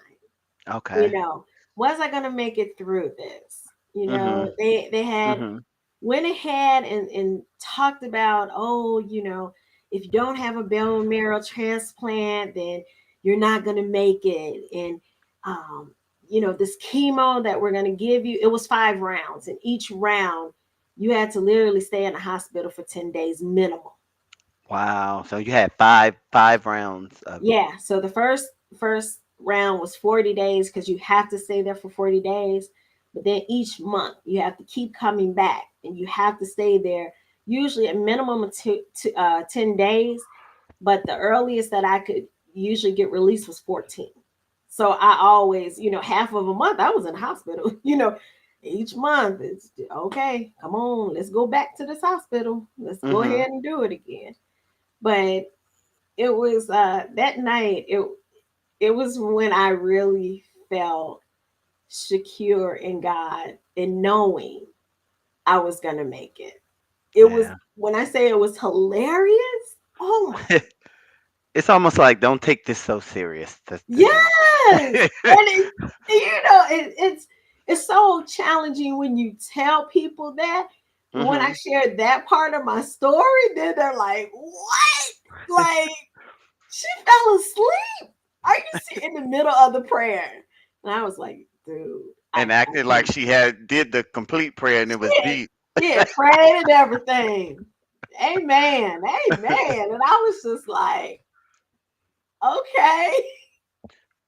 you Okay. know was I going to make it through this? Mhm. They had Mhm. went ahead and talked about, oh, if you don't have a bone marrow transplant, then you're not going to make it. And um this chemo that we're going to give you, it was 5 rounds, and each round you had to literally stay in the hospital for 10 days minimum. Wow. So you had five rounds of it. Yeah, so the first round was 40 days because you have to stay there for 40 days. But then each month you have to keep coming back and you have to stay there, usually a minimum of 10 days. but the earliest that I could usually get released was 14. So I always, half of a month I was in the hospital. Each month it's okay, come on, let's go back to this hospital. Let's go Mhm. ahead and do it again. But it was that night, it was when I really felt secure in God and knowing I was gonna make it. It was Yeah. when I say it was hilarious. Oh my, It's almost like don't take this so serious. You know. yes, and it's so challenging when you tell people that. But when I Mhm. shared that part of my story, then they're like, "What? Like she fell asleep? Are you in the middle of the prayer?" And I was like, "Dude, And I acted like can't." she had did the complete prayer and it was Yeah, deep. yeah, prayed and everything. Amen, amen. And I was just like, okay.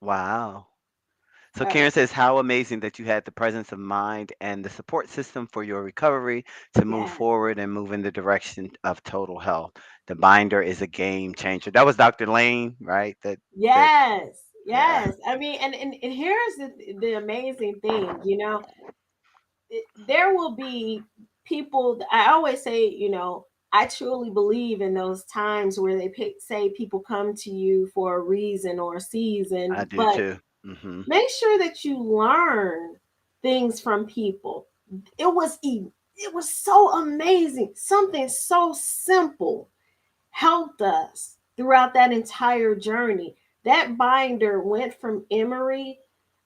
Wow. So Uh, Karen says, "How amazing that you had the presence of mind and the support system for your recovery to move yes, forward and move in the direction of total health. The binder is a game changer." That was Dr. Lane, right? That yes, yeah, yes. I mean, and here's the amazing thing, there will be people. I always say, I truly believe in those times where say people come to you for a reason or a I season, do but too. Mhm. make sure that you learn things from people. It was so amazing. Something so simple helped us throughout that entire journey. That binder went from Emory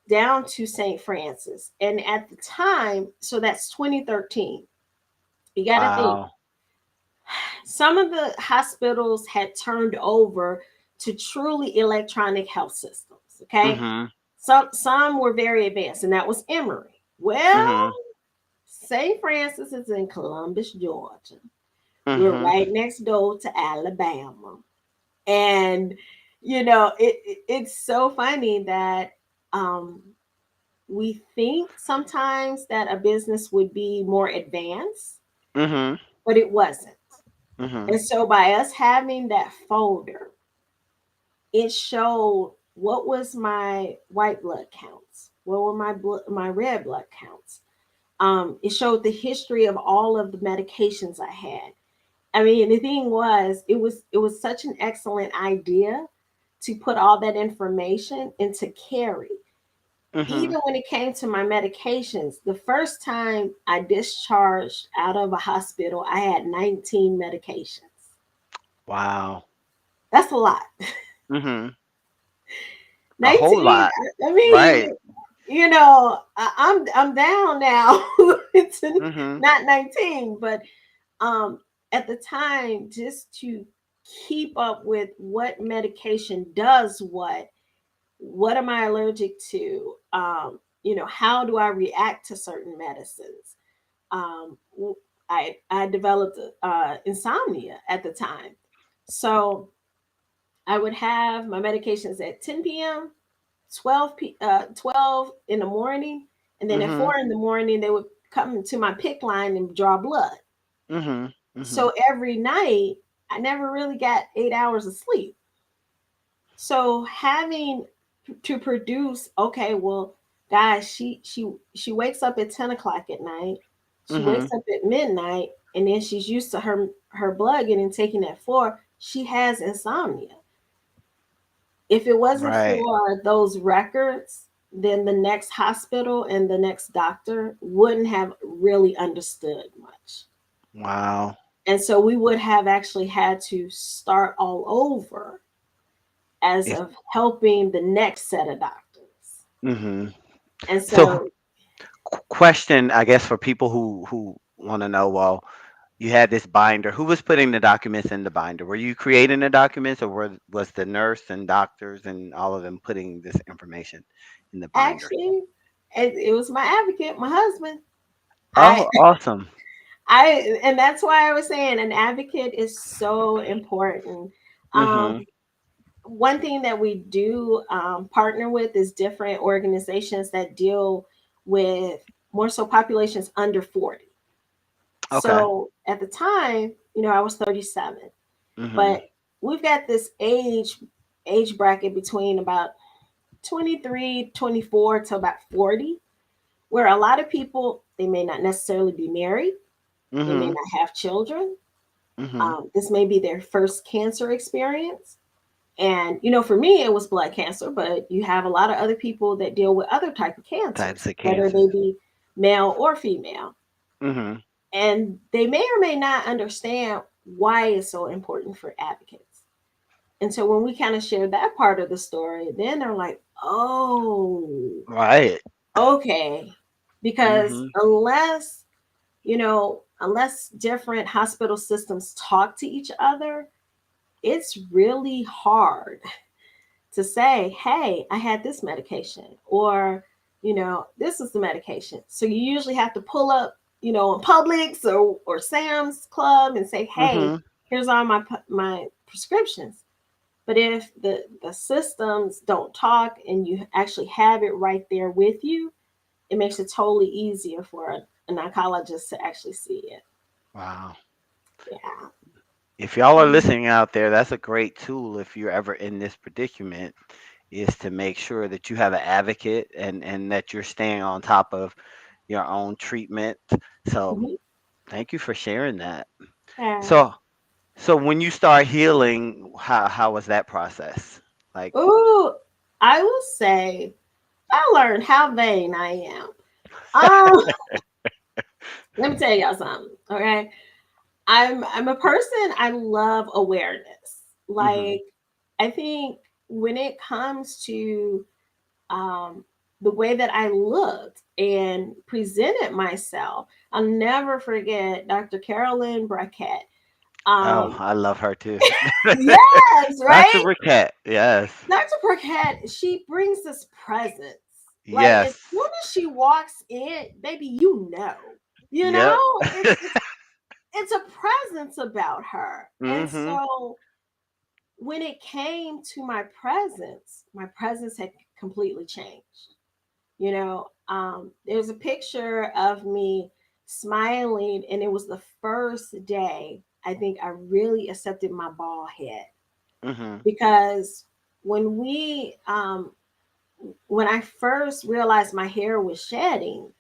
down to St. Francis. And at the time, so that's 2013. You got to think, Wow. some of the hospitals had turned over to truly electronic health systems. Okay. Mhm. Some were very advanced, and that was Emory. Well, Mhm. St. Francis is in Columbus, Georgia. We're Mhm. right next door to Alabama. And it's so funny that um, we think sometimes that a business would be more advanced, Mhm. but it wasn't. Mhm. And so by us having that folder, it showed what was my white blood counts, what were my red blood counts. It showed the history of all of the medications I had. I mean, the thing was, it was such an excellent idea to put all that information and to carry. Mhm. Even when it came to my medications, the first time I discharged out of a hospital, I had 19 medications. Wow. That's a lot. Mhm. A whole 19. lot. I mean, Right. I'm down now. It's Mhm. not 19, but um at the time, just to keep up with what medication does what am I allergic to, how do I react to certain medicines. um I developed insomnia at the time, so I would have my medications at 10 p.m., 12 in the morning, and then at Mhm. 4 in the morning they would come to my pick line and draw blood. Mhm. Mhm. So every night I never really got 8 hours of sleep. So having to produce, okay, well, guys, she wakes up at 10 o'clock at night. She wakes Mhm. up at midnight, and then she's used to her blood getting taken at 4. She has insomnia. If it wasn't Right. for those records, then the next hospital and the next doctor wouldn't have really understood much. Wow. And so we would have actually had to start all over as If of helping the next set of doctors. mhm. And So so question, I guess, for people who want to know, well, you had this binder. Who was putting the documents in the binder? Were you creating the documents, or was the nurse and doctors and all of them putting this information in the binder? actually, it was my advocate, my husband. I Oh, awesome. and that's why I was saying an advocate is so important. Um, Mhm. one thing that we do partner with is different organizations that deal with more so populations under 40. Okay. So at the time, I was 37, Mhm. but we've got this age bracket between about 23, 24 to about 40, where a lot of people, they may not necessarily be married, they may Mhm. not have children. Mhm. This may be their first cancer experience. And for me, it was blood cancer, but you have a lot of other people that deal with other type of Types cancers, of whether they cancers. be male or female. Mhm. And they may or may not understand why it's so important for advocates. And so when we kind of share that part of the story, then they're like, oh, Right. okay. Because Mhm. unless different hospital systems talk to each other, it's really hard to say, hey, I had this medication, or, this is the medication. So you usually have to pull up, in Publix or Sam's Club and say, hey, Mhm. here's all my prescriptions. But if the systems don't talk and you actually have it right there with you, it makes it totally easier for an oncologist to actually see it. Wow. Yeah. If y'all are Mhm. listening out there, that's a great tool if you're ever in this predicament, is to make sure that you have an advocate and that you're staying on top of your own treatment. So, Mhm. thank you for sharing that. Yeah. So, when you start healing, how was that process? Like, Ooh, I will say I learned how vain I am. Um, Let me tell y'all something. Okay, I'm a person. I love awareness. mhm. Like, I think when it comes to um, the way that I looked and presented myself, I'll never forget Dr. Carolyn Brackett. Oh, Um, I love her too. yes, Dr. right. Briquette. Yes. Dr. Brackett, she brings this presence. Like, as Yes. soon as she walks in, baby, you know, Yep. it's a presence about her. And mhm. so when it came to my presence had completely changed. There's a picture of me smiling, and it was the first day I think I really accepted my bald head. Mhm. Because when when I first realized my hair was shedding,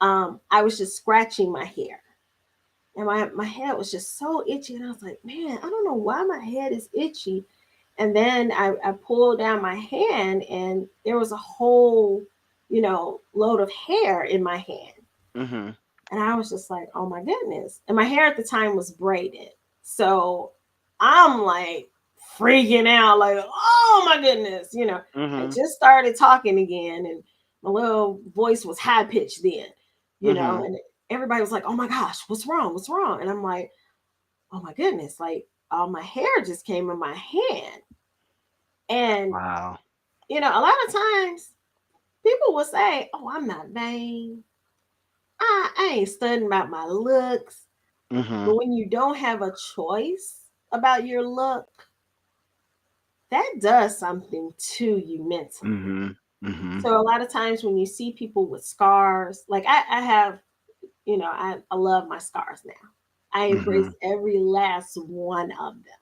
I was just scratching my hair, and my head was just so itchy, and I was like, man, I don't know why my head is itchy. And then I pulled down my hand, and there was a whole load of hair in my hand. Mhm. And I was just like, oh my goodness. And my hair at the time was braided, so I'm like freaking out, like, oh my goodness. I Mhm. just started talking again, and my little voice was high pitched then, Mhm. and everybody was like, oh my gosh, what's wrong, and I'm like, oh my goodness, like all my hair just came in my hand. And Wow. a lot of times people will say, oh, I'm not vain, I ain't studying about my looks. Mhm. But when you don't have a choice about your look, that does something to you mentally. Mhm. Mhm. So a lot of times when you see people with scars, like I have, I love my scars now. I embrace Mhm. every last one of them.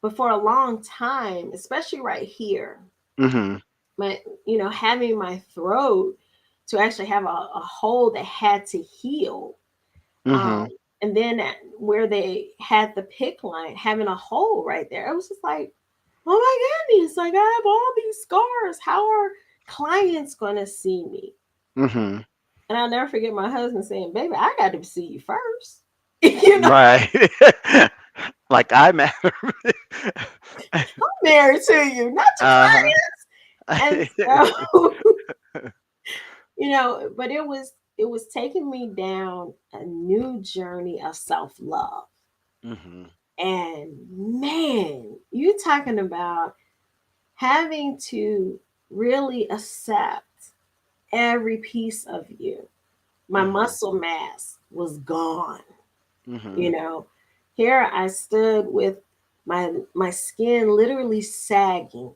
But for a long time, especially right here, Mhm. my, having my throat to actually have a hole that had to heal. Um, Mhm. and then where they had the pick line, having a hole right there, it was just like, oh my goodness, like I have all these scars. How are clients going to see me? Mhm. And I'll never forget my husband saying, baby, I got to see you first. you know, Right. like I matter. I'm married to you, not your uh-huh. clients. And so, but it was taking me down a new journey of self-love. mhm. And man, you talking about having to really accept every piece of you. My Mhm. muscle mass was gone. You Mhm. know, here I stood with my skin literally sagging,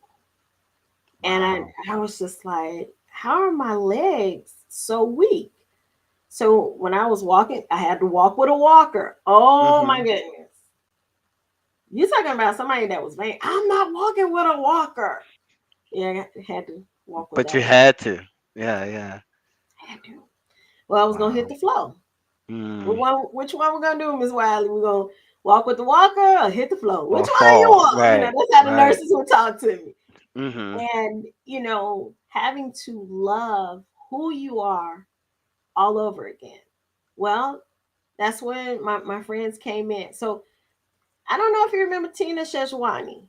and I Wow. I was just like, how are my legs so weak? So when I was walking, I had to walk with a walker. Oh my Mhm. goodness. You talking about somebody that was vain? I'm not walking with a walker. Yeah, I had to walk with But that you one. had to. Yeah, yeah. I had to. Well, I was gonna hit Wow. the flow. Mm. Which one we're gonna do, Miss Wiley? We're gonna walk with the walker or hit the flow? Which Or one you fall. want? Right. That's how the Right. nurses would talk to me. Mhm. And having to love who you are all over again. Well, that's when my friends came in. So I don't know if you remember Tina Sheshwani.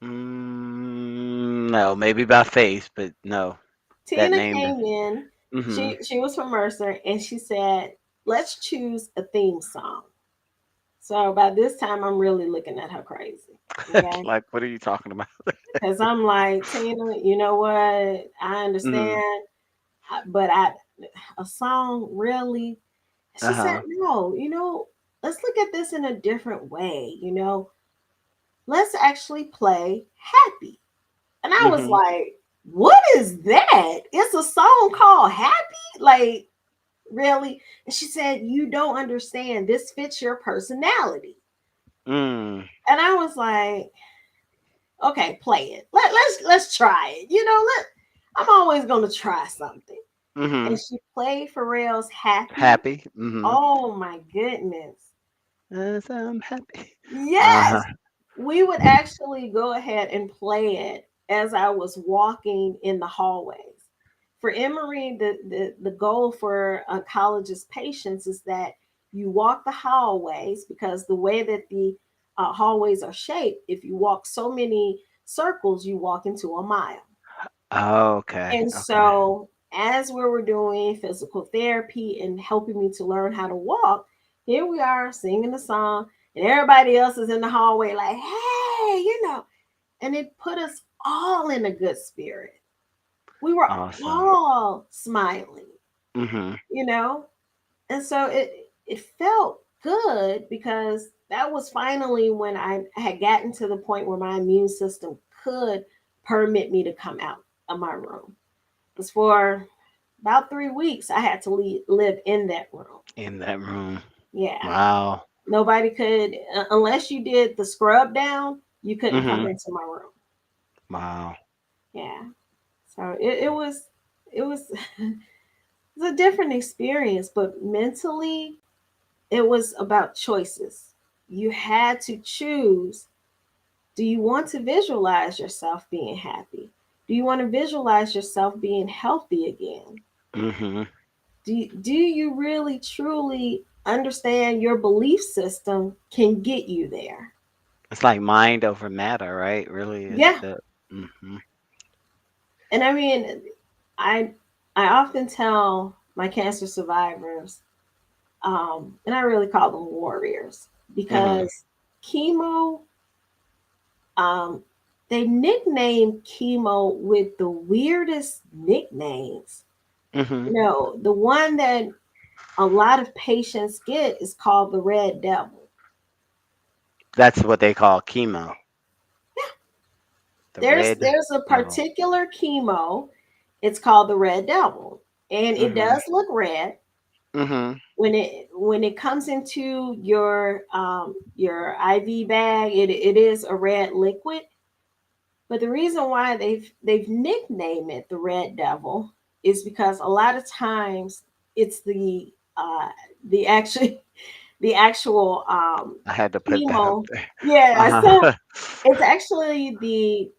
No, maybe by face, but no. That Tina name. came in. Mhm. She was from Mercer, and she said, "Let's choose a theme song." So by this time, I'm really looking at her crazy. Okay. Like, what are you talking about? Because I'm like, Tina, you know what? I Mhm. understand, but a song really? Uh She said, huh. no, let's look at this in a different way. Let's actually play Happy. And I was Mhm. like, what is that? It's a song called Happy? Like, really? And she said, you don't understand. This fits your personality. Mm. And I was like, okay, play it. Let's try it. I'm always gonna try something. And Mhm. she played Pharrell's Happy. Happy. Mhm. Oh my goodness. Yes, I'm happy. Uh huh. Yes. We would actually go ahead and play it as I was walking in the hallways. For Emory, the goal for a college's patients is that you walk the hallways because the way that the hallways are shaped, if you walk so many circles, you walk into a mile. Okay. And Okay. so, as we were doing physical therapy and helping me to learn how to walk, here we are singing the song, and everybody else is in the hallway, like, hey, and it put us all in a good spirit. We were Awesome. all smiling, Mhm. you know? And so it felt good because that was finally when I had gotten to the point where my immune system could permit me to come out of my room. Because for about 3 weeks, I had to live in that room. In that room. Yeah. Wow. Nobody could, unless you did the scrub down, you couldn't come Mhm. into my room. Wow. Yeah. So it was it was a different experience, but mentally it was about choices. You had to choose, do you want to visualize yourself being happy? Do you want to visualize yourself being healthy again? Mhm. Do you really truly understand your belief system can get you there? It's like mind over matter, right? Really is Yeah. the. Mhm. And I mean, I I often tell my cancer survivors, and I really call them warriors Mhm. because chemo, um, they nickname chemo with the weirdest nicknames. Mhm. The one that a lot of patients get is called the red devil. That's what they call chemo. The There's red there's a devil. particular chemo. It's called the red devil, and it Mhm. does look red Mhm. when it comes into your IV bag. It is a red liquid, but the reason why they've nicknamed it the red devil is because a lot of times it's the actual the actual I had to put that up chemo. there. Yeah, so Uh-huh. it's actually the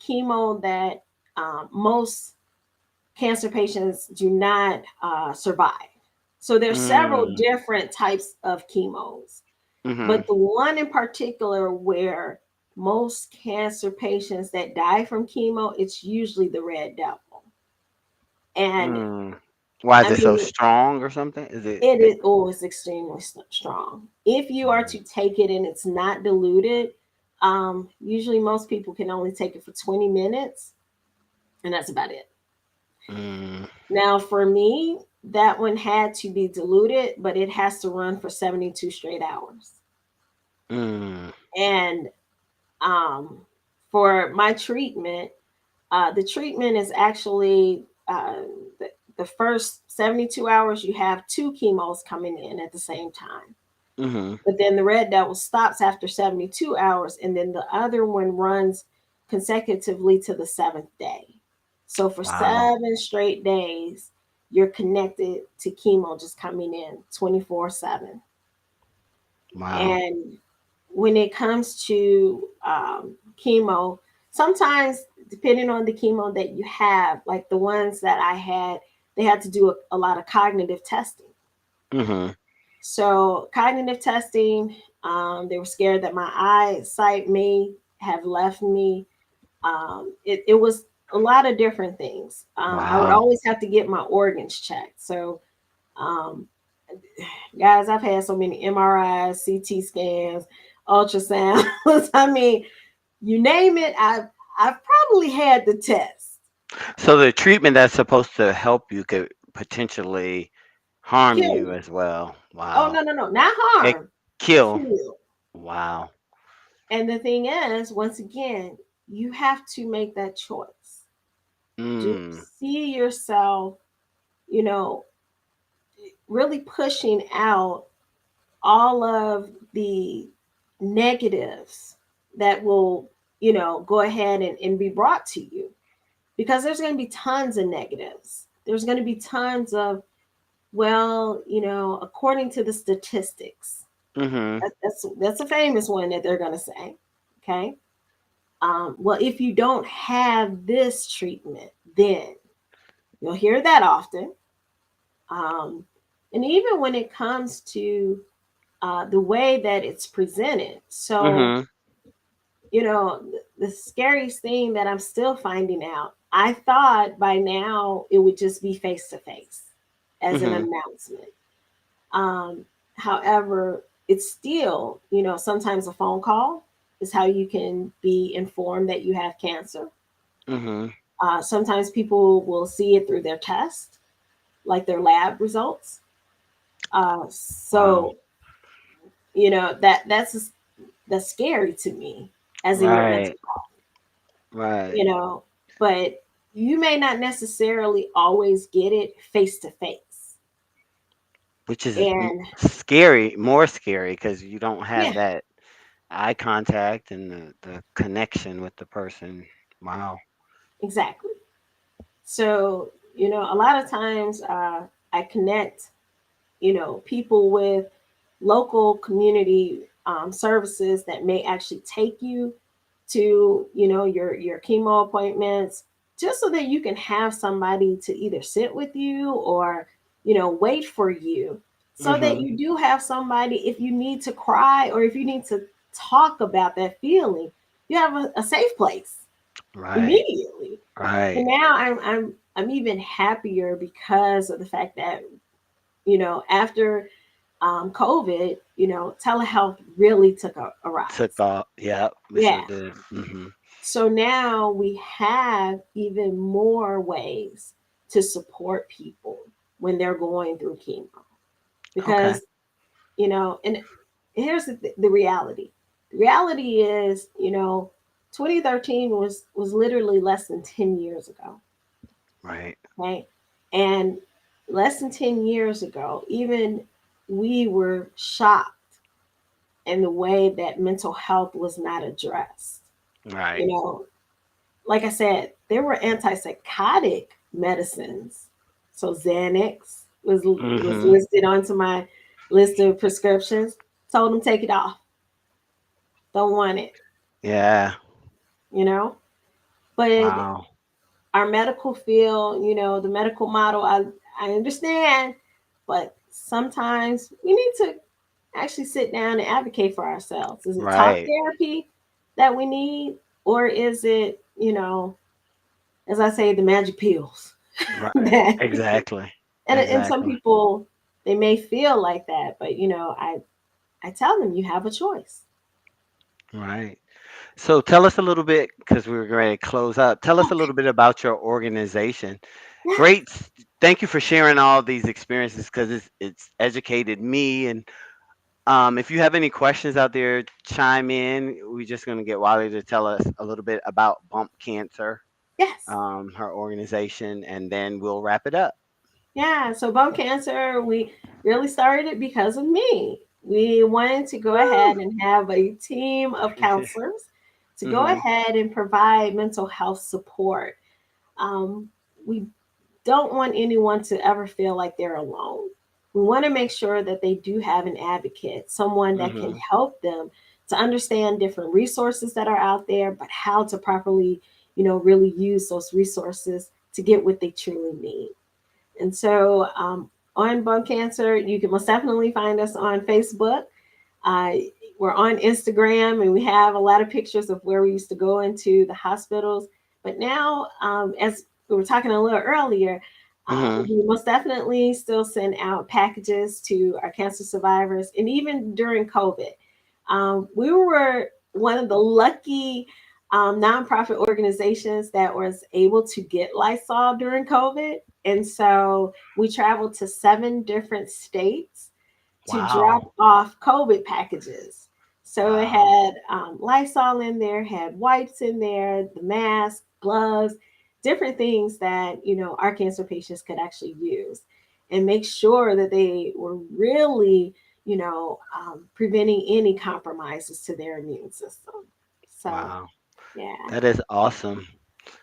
chemo that most cancer patients do not survive. So there's several Mm. different types of chemos, Mhm. but the one in particular where most cancer patients that die from chemo, it's usually the red devil. And Mm. Why is I it so mean, strong or something? Is it? it is always extremely strong. If you are Mm. to take it and it's not diluted, usually most people can only take it for 20 minutes, and that's about it. Mm. Now, for me, that one had to be diluted, but it has to run for 72 straight hours. Mm. And um, for my treatment, the treatment is actually the first 72 hours, you have two chemos coming in at the same time. Mhm. But then the red devil stops after 72 hours, and then the other one runs consecutively to the seventh day. So for Wow. 7 straight days, you're connected to chemo just coming in 24/7. Wow. And when it comes to chemo, sometimes depending on the chemo that you have, like the ones that I had, they had to do a lot of cognitive testing. Mhm. So cognitive testing, they were scared that my eyesight may have left me. It was a lot of different things. I would Wow. always have to get my organs checked. So, um, guys, I've had so many MRIs, CT scans, ultrasounds. I mean, you name it, I've probably had the test. So the treatment that's supposed to help you could potentially harm Kill you you. as well. Oh Wow. no, no, no, not It harm, kill. kill. Wow. And the thing is, once again, you have to make that choice. Do you Mm. see yourself, you know, really pushing out all of the negatives that will, go ahead and be brought to you? Because there's going to be tons of negatives. There's going to be tons of, well, according to the statistics, Mhm. that's a famous one that they're going to say. Okay. Well, if you don't have this treatment, then you'll hear that often. Um, and even when it comes to the way that it's presented. So, Mhm. the scariest thing that I'm still finding out, I thought by now it would just be face to face as an Mhm. announcement. Um, However, it's still, sometimes a phone call is how you can be informed that you have cancer. Mhm. Sometimes people will see it through their test, like their lab results. Wow. So that's scary to me, as in your mental Right. health. Right. You know, but you may not necessarily always get it face to face. Which is And scary, more scary because you don't have yeah, that eye contact and the connection with the person. Wow. exactly. So a lot of times I connect people with local community services that may actually take you to your chemo appointments, just so that you can have somebody to either sit with you or wait for you, so that Mhm. you do have somebody if you need to cry or if you need to talk about that feeling. You have a safe place Right. immediately. And Right. now I'm even happier because of the fact that after COVID, telehealth really took a Took rise. off. Yeah, we Yeah. sure did. Mhm. So now we have even more ways to support people when they're going through chemo. Okay. Because, and here's the reality. The reality is, 2013 was literally less than 10 years ago. Right. Okay. And less than 10 years ago, even we were shocked in the way that mental health was not addressed. Right. You know, like I said, there were antipsychotic medicines. So Xanax was Mhm. listed onto my list of prescriptions. Told them take it off. Don't want it, Yeah. you know. But Wow. our medical field, the medical model, I understand, but sometimes we need to actually sit down and advocate for ourselves. Is it talk Right. therapy that we need, or is it, as I say, the magic pills? Right. that Exactly. and some Exactly. people, they may feel like that, but I tell them you have a choice. Right. So tell us a little bit, because we're ready to close up. Tell us a little bit about your organization. Great. Thank you for sharing all these experiences because it's educated me. And if you have any questions out there, chime in. We're just going to get Wiley to tell us a little bit about Bump Cancer, Yes. her organization, and then we'll wrap it up. Yeah, so bone cancer, we really started it because of me. we wanted to go Woo. ahead and have a team of counselors to go Mhm. ahead and provide mental health support. Um, we don't want anyone to ever feel like they're alone. We want to make sure that they do have an advocate, someone that can Mhm. help them to understand different resources that are out there, but how to properly, really use those resources to get what they truly need. And so, on Bone Cancer, you can most definitely find us on Facebook. Uh, we're on Instagram, and we have a lot of pictures of where we used to go into the hospitals. But now, as we were talking a little earlier, Mhm. we most definitely still send out packages to our cancer survivors. And even during COVID, we were one of the lucky nonprofit organizations that was able to get Lysol during COVID. And so we traveled to 7 different states to drop Wow. off COVID packages. So it Wow. had Lysol in there, had wipes in there, the mask, gloves, different things that our cancer patients could actually use, and make sure that they were really preventing any compromises to their immune system. So Wow. yeah, That is awesome.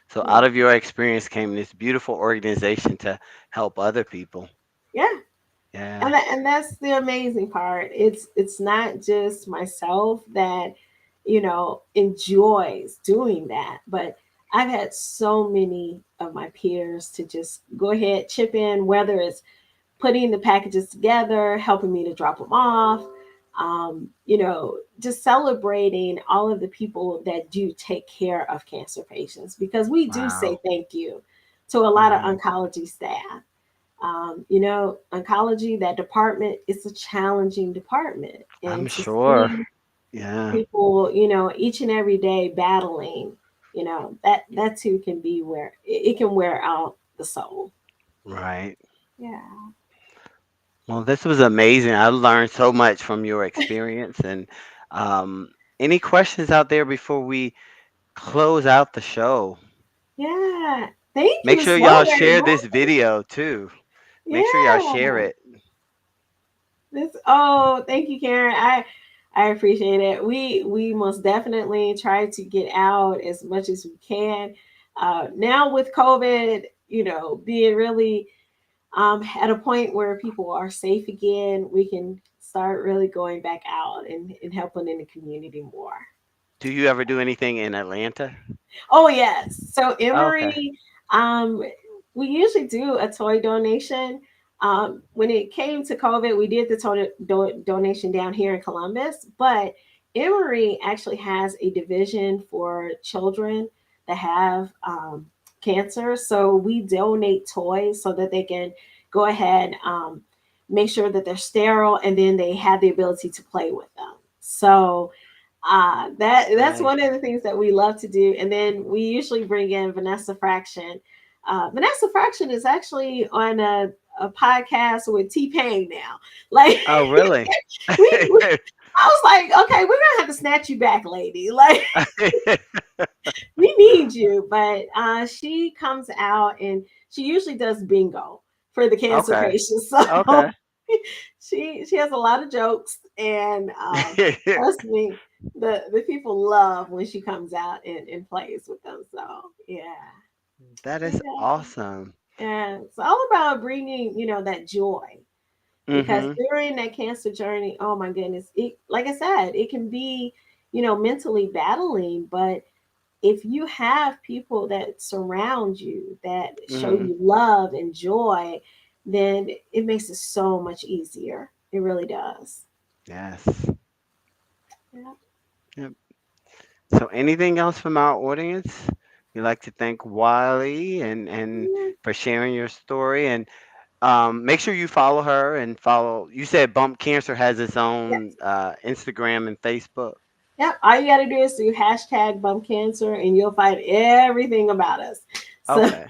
So yeah, out of your experience came this beautiful organization to help other people. yeah. Yeah. And that's the amazing part. It's not just myself that enjoys doing that, but I've had so many of my peers to just go ahead, chip in, whether it's putting the packages together, helping me to drop them off, just celebrating all of the people that do take care of cancer patients, because we do say Wow. thank you to a lot of Mhm. oncology staff. Oncology, that department, is a challenging department. I'm And to sure. see Yeah. people, each and every day battling, that too can be where it can wear out the soul. Right. Yeah. Well, this was amazing. I learned so much from your experience. And um, any questions out there before we close out the show? Yeah. Thank Make you sure so y'all very share much. this video too. Make sure y'all share Yeah. it. Thank you, Karen. I appreciate it. We most definitely try to get out as much as we can. Now with COVID, being really at a point where people are safe again, we can start really going back out and helping in the community more. Do you ever do anything in Atlanta? Oh yes. So Okay. Emory, um, we usually do a toy donation. When it came to COVID, we did the donation down here in Columbus, but Emory actually has a division for children that have cancer. So we donate toys so that they can go ahead, make sure that they're sterile, and then they have the ability to play with them. So that's Nice. one of the things that we love to do. And then we usually bring in Vanessa Fraction. Vanessa Fraction is actually on a podcast with T Pain now. Like Oh, really? we I was like, okay, we're gonna have to snatch you back, lady. Like we need you. But she comes out and she usually does bingo for the cancer Okay. patients. So Okay. she has a lot of jokes, and trust me, the people love when she comes out and plays with them. So yeah, That is yeah, awesome. yeah. It's all about bringing that joy, because Mhm. during that cancer journey, oh my goodness, it, like I said, it can be mentally battling, but if you have people that surround you, that show Mhm. you love and joy, then it makes it so much easier. It really does. Yes. Yeah. Yep. So anything else from our audience? We'd like to thank Wiley and Yeah. for sharing your story, and make sure you follow her and follow. You said Bump Cancer has its own Yes. Instagram and Facebook. Yep. All you got to do is do hashtag bump cancer, and you'll find everything about us. So Okay.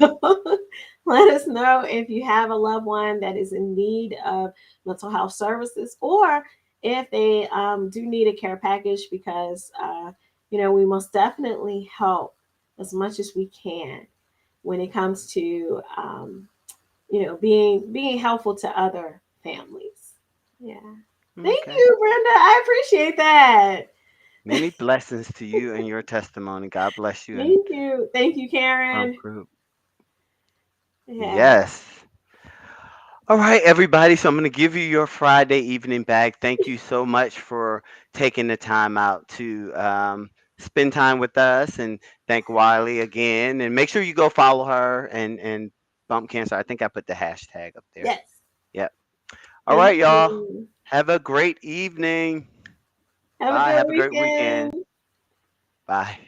let us know if you have a loved one that is in need of mental health services, or if they do need a care package, because we most definitely help as much as we can when it comes to being helpful to other families. Yeah. Thank Okay. you, Brenda. I appreciate that. Many blessings to you and your testimony. God bless you and Thank you. Thank you, Karen. group. Yeah. Yes. All right, everybody. So I'm going to give you your Friday evening bag. Thank you so much for taking the time out to spend time with us, and thank Wiley again. And make sure you go follow her and bump cancer. I think I put the hashtag up there. Yes. Yep. All Thank right, y'all. you. Have a great evening. Have a Bye. good Have a great weekend. weekend. Bye.